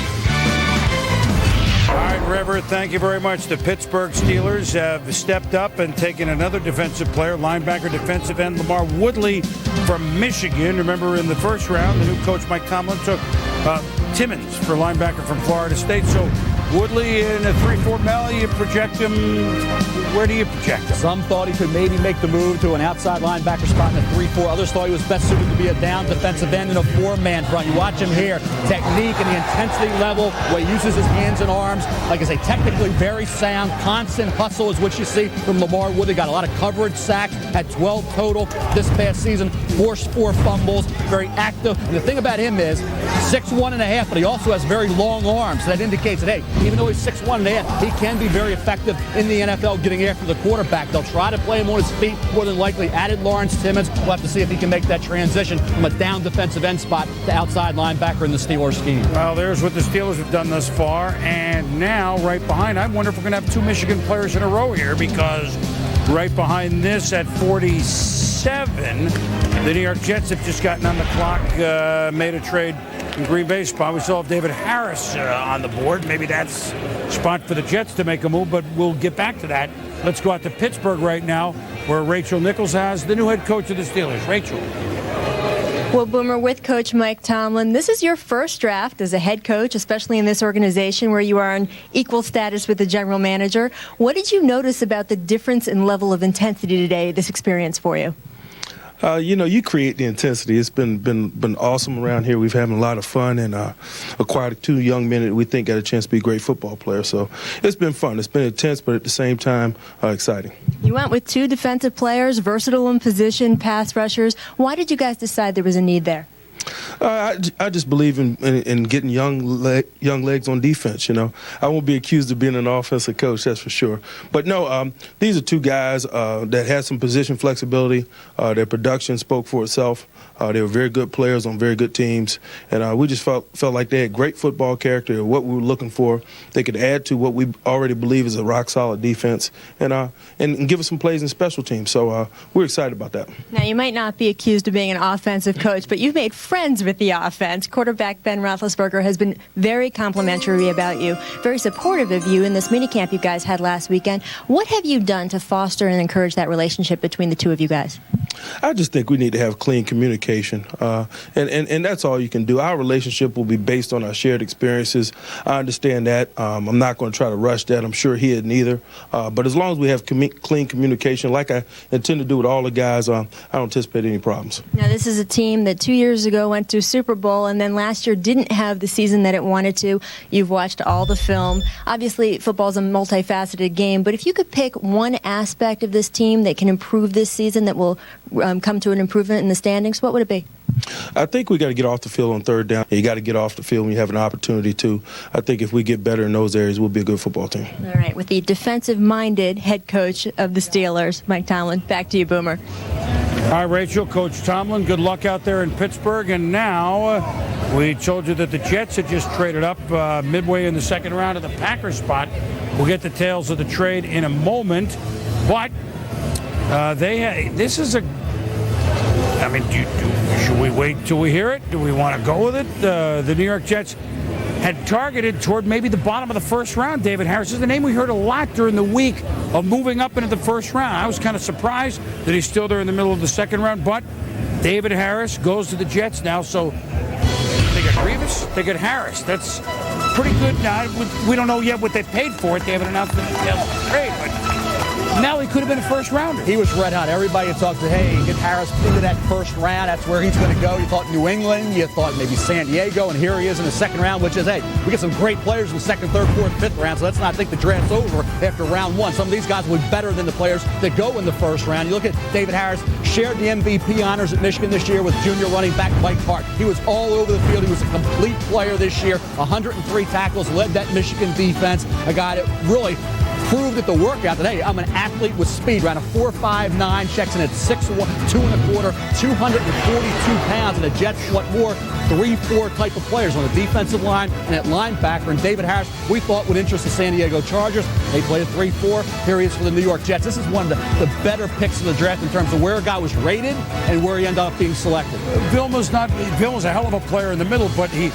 All right, River, thank you very much. The Pittsburgh Steelers have stepped up and taken another defensive player, linebacker, defensive end Lamar Woodley from Michigan. Remember, in the first round, the new coach, Mike Tomlin, took Timmons for linebacker from Florida State. So Woodley in a 3-4 Mel, you project him, where do you project him? Some thought he could maybe make the move to an outside linebacker spot in a 3-4. Others thought he was best suited to be a down defensive end in a 4-man front. You watch him here, technique and the intensity level, the way he uses his hands and arms. Like I say, technically very sound, constant hustle is what you see from Lamar Woodley. Got a lot of coverage sacks, had 12 total this past season, forced 4 fumbles, very active. And the thing about him is 6'1.5", but he also has very long arms. So that indicates that, hey, even though he's 6'1.5", he can be very effective in the NFL getting after the quarterback. They'll try to play him on his feet, more than likely. Added Lawrence Timmons. We'll have to see if he can make that transition from a down defensive end spot to outside linebacker in the Steelers scheme. Well, there's what the Steelers have done thus far. And now, right behind, I wonder if we're going to have 2 Michigan players in a row here, because right behind this at 47, the New York Jets have just gotten on the clock, made a trade in Green Bay spot. We still have David Harris on the board. Maybe that's a spot for the Jets to make a move, but we'll get back to that. Let's go out to Pittsburgh right now, where Rachel Nichols has the new head coach of the Steelers. Rachel. Well, Boomer, with Coach Mike Tomlin, this is your first draft as a head coach, especially in this organization where you are on equal status with the general manager. What did you notice about the difference in level of intensity today, this experience for you? You create the intensity. It's been awesome around here. We've had a lot of fun and acquired 2 young men that we think got a chance to be great football players. So it's been fun. It's been intense, but at the same time, exciting. You went with 2 defensive players, versatile in position, pass rushers. Why did you guys decide there was a need there? I just believe in getting young legs on defense. I won't be accused of being an offensive coach, that's for sure. But no, these are 2 guys that had some position flexibility. Their production spoke for itself. They were very good players on very good teams, and we just felt like they had great football character. What we were looking for, they could add to what we already believe is a rock solid defense, and give us some plays in special teams. So we're excited about that. Now, you might not be accused of being an offensive coach, but you've made friends with the offense. Quarterback Ben Roethlisberger has been very complimentary about you, very supportive of you in this minicamp you guys had last weekend. What have you done to foster and encourage that relationship between the 2 of you guys? I just think we need to have clean communication, and that's all you can do. Our relationship will be based on our shared experiences. I understand that. I'm not going to try to rush that. I'm sure he isn't either. But as long as we have clean communication, like I intend to do with all the guys, I don't anticipate any problems. Now, this is a team that 2 years ago went to Super Bowl and then last year didn't have the season that it wanted to. You've watched all the film. Obviously, football is a multifaceted game, but if you could pick one aspect of this team that can improve this season that will come to an improvement in the standings, what would it be? I think we got to get off the field on 3rd down. You got to get off the field when you have an opportunity to. I think if we get better in those areas, we'll be a good football team. All right, with the defensive-minded head coach of the Steelers, Mike Tomlin, back to you, Boomer. Hi, Rachel. Coach Tomlin, good luck out there in Pittsburgh. And now we told you that the Jets had just traded up midway in the 2nd round of the Packers spot. We'll get the details of the trade in a moment. But this is a... I mean, should we wait till we hear it? Do we want to go with it? The New York Jets had targeted toward maybe the bottom of the 1st round. David Harris is the name we heard a lot during the week of moving up into the 1st round. I was kind of surprised that he's still there in the middle of the 2nd round, but David Harris goes to the Jets now, so they got Revis, they got Harris. That's pretty good. Now, we don't know yet what they paid for it. They haven't announced the details of the trade, but now he could have been a 1st rounder. He was red hot. Everybody talked to, hey, get Harris into that 1st round. That's where he's going to go. You thought New England. You thought maybe San Diego. And here he is in the 2nd round, which is, hey, we get some great players in the 2nd, 3rd, 4th, 5th round. So let's not think the draft's over after round 1. Some of these guys will be better than the players that go in the 1st round. You look at David Harris, shared the MVP honors at Michigan this year with junior running back Mike Hart. He was all over the field. He was a complete player this year. 103 tackles, led that Michigan defense. A guy that really proved at the workout that, hey, I'm an athlete with speed. Ran a 4.59, checks in at 6'1", 2 1/4, 242 pounds, and the Jets want more 3-4 type of players on the defensive line and at linebacker. And David Harris, we thought would interest the San Diego Chargers. They played a 3-4. Here he is for the New York Jets. This is one of the better picks of the draft in terms of where a guy was rated and where he ended up being selected. Vilma's a hell of a player in the middle, but he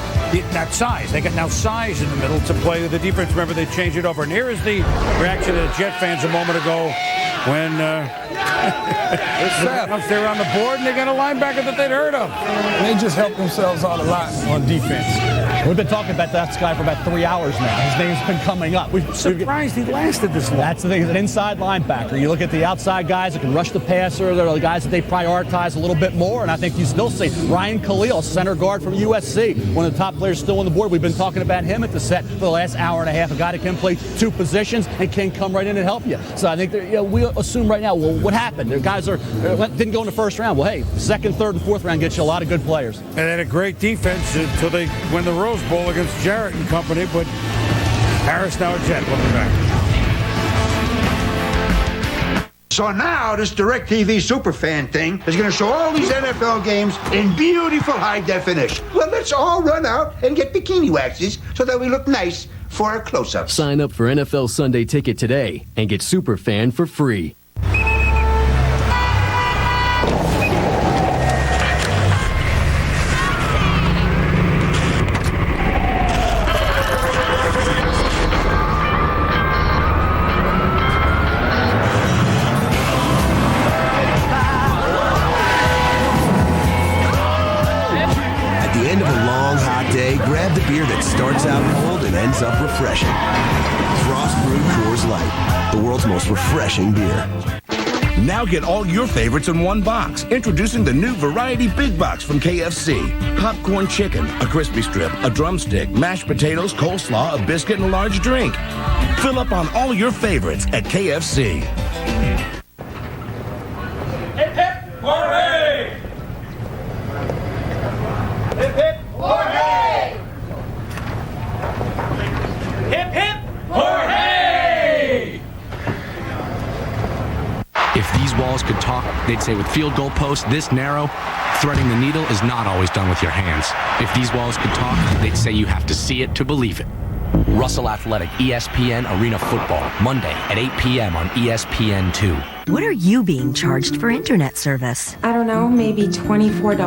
that size. They got now size in the middle to play the defense. Remember, they changed it over. And here is the reaction of the Jet fans a moment ago when they were on the board and they got a linebacker that they'd heard of. And they just helped themselves out a lot on defense. We've been talking about that guy for about 3 hours now. His name's been coming up. I'm surprised he lasted this long. That's the thing. He's an inside linebacker. You look at the outside guys that can rush the passer. They're the guys that they prioritize a little bit more. And I think you still see Ryan Khalil, center guard from USC, one of the top players still on the board. We've been talking about him at the set for the last hour and a half. A guy that can play 2 positions and can come right in and help you. So I think we assume right now, well, what happened? The guys didn't go in the 1st round. Well, hey, 2nd, 3rd, and 4th round gets you a lot of good players. And they had a great defense until they win the Rose Bowl against Jarrett and company, but Harris now a Jet. We'll be back. So now this DirecTV Superfan thing is going to show all these NFL games in beautiful high definition. Well, let's all run out and get bikini waxes so that we look nice for our close-ups. Sign up for NFL Sunday Ticket today and get Superfan for free. Grab the beer that starts out cold and ends up refreshing. Frost Brewed Coors Light, the world's most refreshing beer. Now get all your favorites in one box. Introducing the new Variety Big Box from KFC. Popcorn chicken, a crispy strip, a drumstick, mashed potatoes, coleslaw, a biscuit, and a large drink. Fill up on all your favorites at KFC. Hip, hip, hooray! Hip, hip, hooray! Hip, hip, hooray! If these walls could talk, they'd say with field goal posts this narrow, threading the needle is not always done with your hands. If these walls could talk, they'd say you have to see it to believe it. Russell Athletic, ESPN Arena Football, Monday at 8 p.m. on ESPN2. What are you being charged for internet service? I don't know, maybe $24?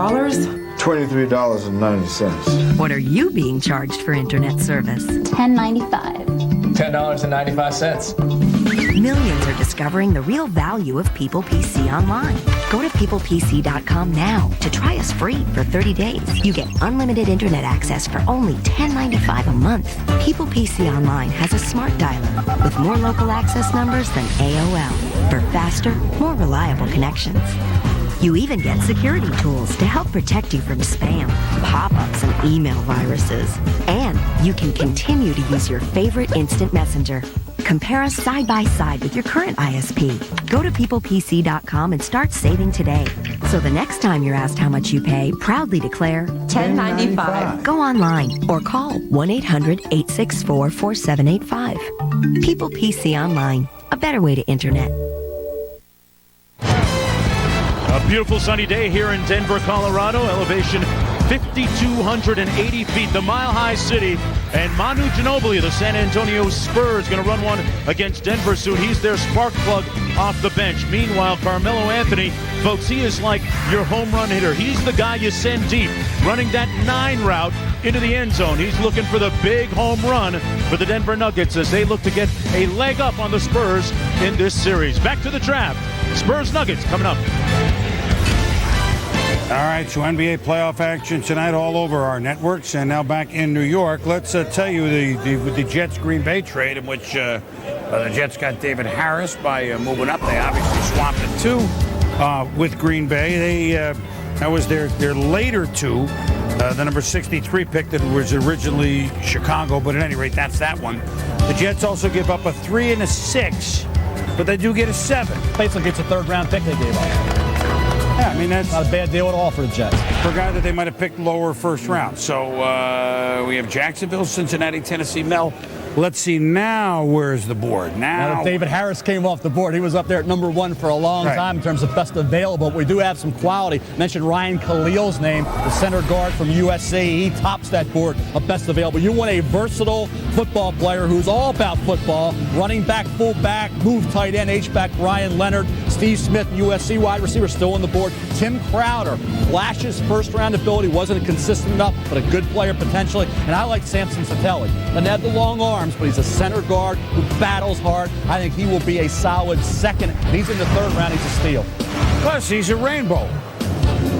$23.90. What are you being charged for internet service? $10.95. $10.95. Millions are discovering the real value of People PC online. Go to peoplepc.com now to try us free for 30 days. You get unlimited internet access for only $10.95 a month. People PC Online has a smart dialer with more local access numbers than AOL for faster, more reliable connections. You even get security tools to help protect you from spam, pop-ups, and email viruses. And you can continue to use your favorite instant messenger. Compare us side by side with your current ISP. Go to peoplepc.com and start saving today. So the next time you're asked how much you pay, proudly declare $10.95. Go online or call 1-800-864-4785. People PC Online, a better way to internet. A beautiful sunny day here in Denver, Colorado. Elevation 5,280 feet, the mile-high city. And Manu Ginobili of the San Antonio Spurs going to run one against Denver soon. He's their spark plug off the bench. Meanwhile, Carmelo Anthony, folks, he is like your home run hitter. He's the guy you send deep, running that 9 route into the end zone. He's looking for the big home run for the Denver Nuggets as they look to get a leg up on the Spurs in this series. Back to the draft. Spurs Nuggets coming up. All right, so NBA playoff action tonight all over our networks, and now back in New York. Let's tell you the Jets Green Bay trade, in which the Jets got David Harris by moving up. They obviously swapped it too with Green Bay. That was their later two. The number 63 pick that was originally Chicago, but at any rate, that's that one. The Jets also give up a 3 and a 6, but they do get a 7. Basically, it's a third-round pick they gave up. Yeah, I mean, that's not a bad deal at all for the Jets. For a guy that they might have picked lower first round. So we have Jacksonville, Cincinnati, Tennessee. Mel, let's see now where's the board. Now that David Harris came off the board, he was up there at number 1 for a long time in terms of best available. But we do have some quality. I mentioned Ryan Khalil's name, the center guard from USC. He tops that board of best available. You want a versatile football player who's all about football. Running back, full back, move tight end, H-back Ryan Leonard. Steve Smith, USC wide receiver, still on the board. Tim Crowder, flashes first-round ability, wasn't consistent enough, but a good player potentially. And I like Samson Sattelli. Doesn't have the long arms, but he's a center guard who battles hard. I think he will be a solid second. He's in the third round. He's a steal. Plus, he's a rainbow.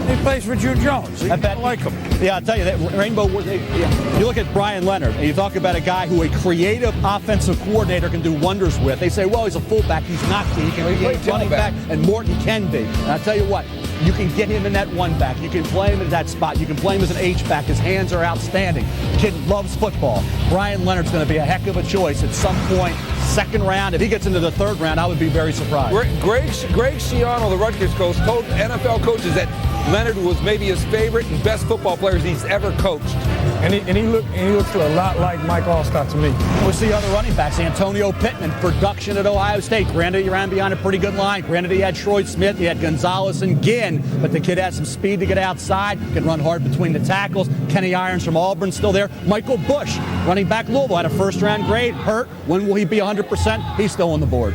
He plays for June Jones. I like him. Yeah, I'll tell you, that rainbow, you look at Brian Leonard, and you talk about a guy who a creative offensive coordinator can do wonders with. They say, well, he's a fullback. He's not. He can be a running back, and Morton can be. And I'll tell you what, you can get him in that one back. You can play him in that spot. You can play him as an H-back. His hands are outstanding. Kid loves football. Brian Leonard's going to be a heck of a choice at some point. Second round. If he gets into the third round, I would be very surprised. Greg Schiano, the Rutgers coach, told NFL coaches that Leonard was maybe his favorite and best football players he's ever coached. And he looks a lot like Mike Allstott to me. We'll see other running backs. Antonio Pittman, production at Ohio State. Granted, he ran behind a pretty good line. Granted, he had Troy Smith, he had Gonzalez and Ginn, but the kid has some speed to get outside, can run hard between the tackles. Kenny Irons from Auburn still there. Michael Bush, running back Louisville, had a first-round grade, hurt. When will he be 100%? He's still on the board.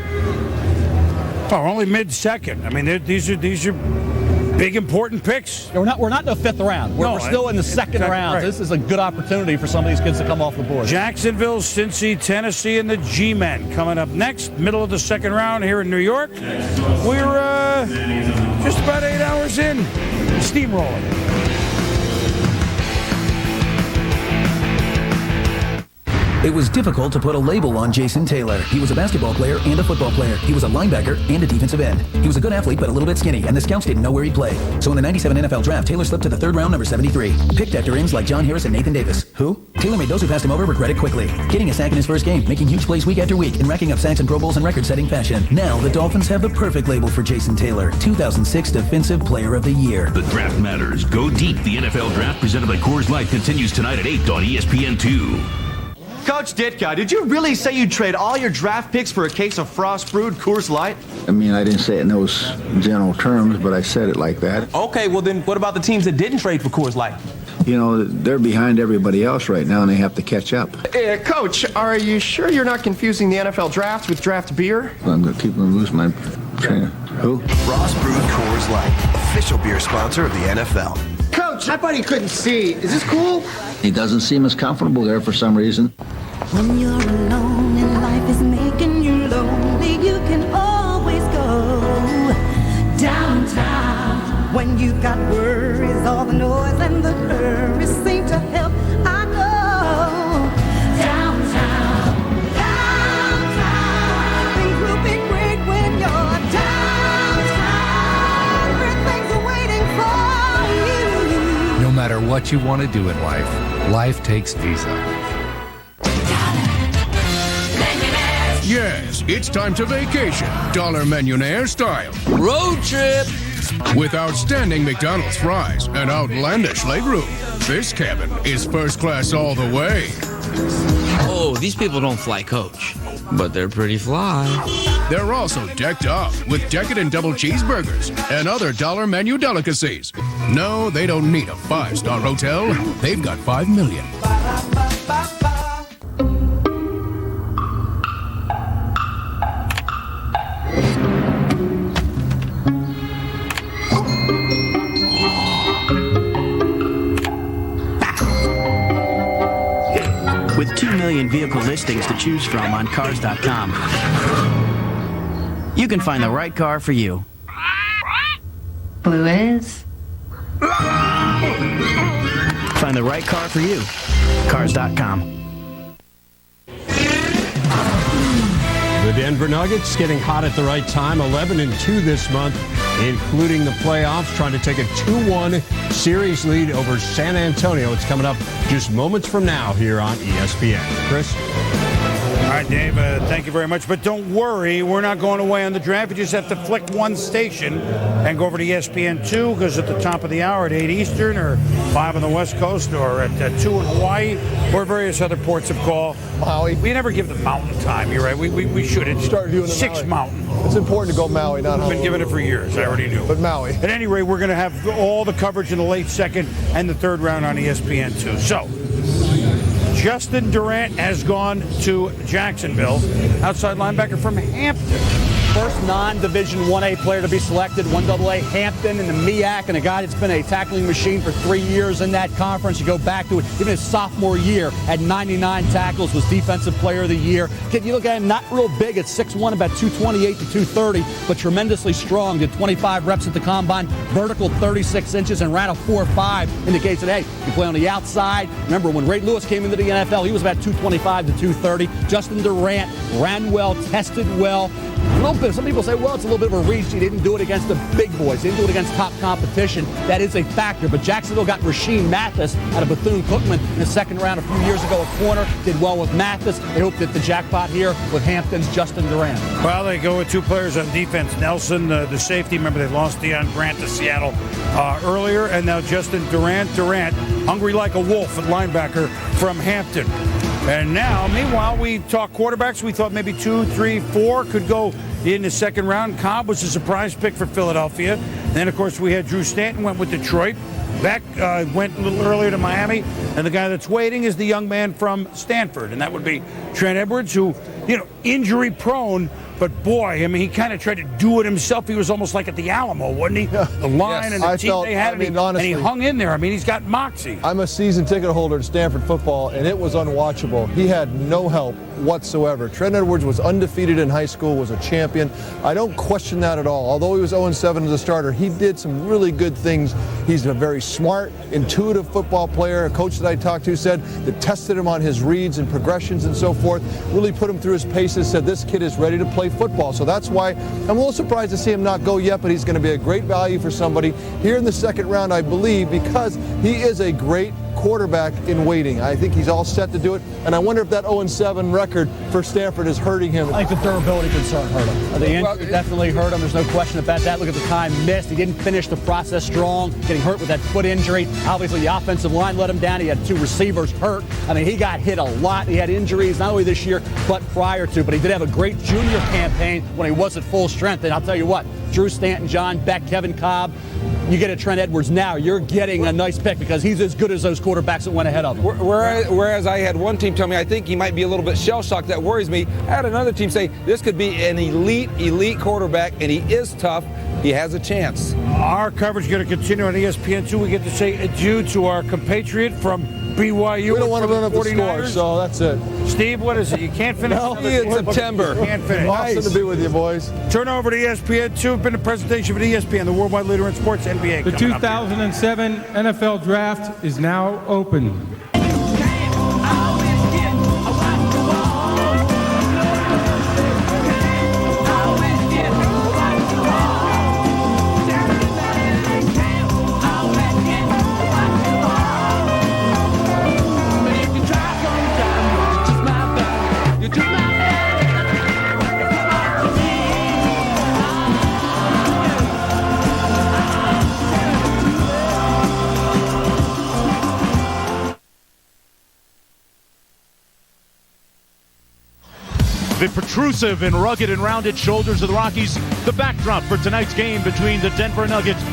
Oh, only mid-second. I mean, these are big, important picks. We're not in the fifth round. We're still in the second round. Right. This is a good opportunity for some of these kids to come off the board. Jacksonville, Cincy, Tennessee, and the G-Men coming up next. Middle of the second round here in New York. We're just about 8 hours in. Steamrolling. It was difficult to put a label on Jason Taylor. He was a basketball player and a football player. He was a linebacker and a defensive end. He was a good athlete, but a little bit skinny, and the scouts didn't know where he'd play. So in the 97 NFL draft, Taylor slipped to the 3rd round, number 73. Picked after ends like John Harris and Nathan Davis. Who? Taylor made those who passed him over regret it quickly. Getting a sack in his first game, making huge plays week after week, and racking up sacks and Pro Bowls in record-setting fashion. Now the Dolphins have the perfect label for Jason Taylor, 2006 Defensive Player of the Year. The draft matters. Go deep. The NFL Draft presented by Coors Light continues tonight at 8 on ESPN2. Coach Ditka, did you really say you'd trade all your draft picks for a case of frost-brewed Coors Light? I mean, I didn't say it in those general terms, but I said it like that. Okay, well then what about the teams that didn't trade for Coors Light? You know, they're behind everybody else right now, and they have to catch up. Coach, are you sure you're not confusing the NFL draft with draft beer? I'm going to keep them loose my trainer. Who? Frost Brewed Coors Light, official beer sponsor of the NFL. Coach, my buddy couldn't see. Is this cool? He doesn't seem as comfortable there for some reason. When you're alone and life is making you lonely, you can always go downtown. When you've got worries, all the noise and the hurry seem to help. I go downtown. Downtown. Things will be great when you're downtown. Everything's waiting for you. No matter what you want to do in life, life takes Visa. Yes, it's time to vacation, Dollar Millionaire style. Road trip! With outstanding McDonald's fries and outlandish legroom, this cabin is first class all the way. Oh, these people don't fly coach, but they're pretty fly. They're also decked out with decadent double cheeseburgers and other dollar menu delicacies. No, they don't need a 5-star hotel. They've got $5 million. With 2 million vehicle listings to choose from on Cars.com, you can find the right car for you. Blue is? Find the right car for you. Cars.com. The Denver Nuggets getting hot at the right time, 11-2 this month, including the playoffs, trying to take a 2-1 series lead over San Antonio. It's coming up just moments from now here on ESPN. Chris? All right, Dave, thank you very much. But don't worry, we're not going away on the draft. You just have to flick one station and go over to ESPN2, because at the top of the hour at 8 Eastern or 5 on the West Coast or at 2 in Hawaii or various other ports of call. Maui. We never give the mountain time. You're right. We should. It's start doing 6 mountain. It's important to go Maui, not I've been giving it for years. I already knew. But Maui. At any rate, we're going to have all the coverage in the late second and the third round on ESPN2. So, Justin Durant has gone to Jacksonville, outside linebacker from Hampton. First non-Division 1A player to be selected, 1AA Hampton in the MEAC, and a guy that's been a tackling machine for 3 years in that conference. You go back to it, even his sophomore year, had 99 tackles, was Defensive Player of the Year. Kid, you look at him, not real big at 6'1", about 228 to 230, but tremendously strong. Did 25 reps at the combine, vertical 36 inches, and ran a 4.5. Indicates that, hey, you play on the outside. Remember, when Ray Lewis came into the NFL, he was about 225 to 230. Justin Durant ran well, tested well. A little bit. Some people say, well, it's a little bit of a reach. He didn't do it against the big boys. He didn't do it against top competition. That is a factor. But Jacksonville got Rasheem Mathis out of Bethune-Cookman in the second round a few years ago at corner. Did well with Mathis. They hope that the jackpot here with Hampton's Justin Durant. Well, they go with 2 players on defense. Nelson, the safety. Remember, they lost Deion Grant to Seattle earlier. And now Justin Durant, hungry like a wolf at linebacker from Hampton. And now, meanwhile, we talk quarterbacks. We thought maybe 2, 3, 4 could go in the second round. Cobb was a surprise pick for Philadelphia. Then, of course, we had Drew Stanton went with Detroit. Beck went a little earlier to Miami. And the guy that's waiting is the young man from Stanford. And that would be Trent Edwards, who, injury prone. But boy, I mean, he kind of tried to do it himself. He was almost like at the Alamo, wasn't he? The line and the team they had, and he hung in there. I mean, he's got moxie. I'm a season ticket holder to Stanford football, and it was unwatchable. He had no help whatsoever. Trent Edwards was undefeated in high school, was a champion. I don't question that at all. Although he was 0-7 as a starter, he did some really good things. He's a very smart, intuitive football player. A coach that I talked to said that tested him on his reads and progressions and so forth, really put him through his paces, said this kid is ready to play football. So that's why I'm a little surprised to see him not go yet, but he's going to be a great value for somebody here in the second round, I believe, because he is a great quarterback in waiting. I think he's all set to do it, and I wonder if that 0-7 record for Stanford is hurting him. I think the durability concern hurt him. The injury definitely hurt him. There's no question about that. Look at the time missed. He didn't finish the process strong, getting hurt with that foot injury. Obviously, the offensive line let him down. He had 2 receivers hurt. I mean, he got hit a lot. He had injuries not only this year, but prior to. But he did have a great junior campaign when he was at full strength. And I'll tell you what, Drew Stanton, John Beck, Kevin Cobb, you get a Trent Edwards now, you're getting a nice pick because he's as good as those quarterbacks that went ahead of him. Whereas I had one team tell me I think he might be a little bit shell-shocked. That worries me. I had another team say this could be an elite quarterback, and he is tough. He has a chance. Our coverage is going to continue on ESPN2. We get to say adieu to our compatriot from BYU. We don't want to run up the score, so that's it. Steve, what is it? You can't finish? No, in September. Can't finish. Awesome to be with you, boys. Turn over to ESPN2. Been a presentation of ESPN, the worldwide leader in sports, NBA. The 2007 NFL Draft is now open. The protrusive and rugged and rounded shoulders of the Rockies, the backdrop for tonight's game between the Denver Nuggets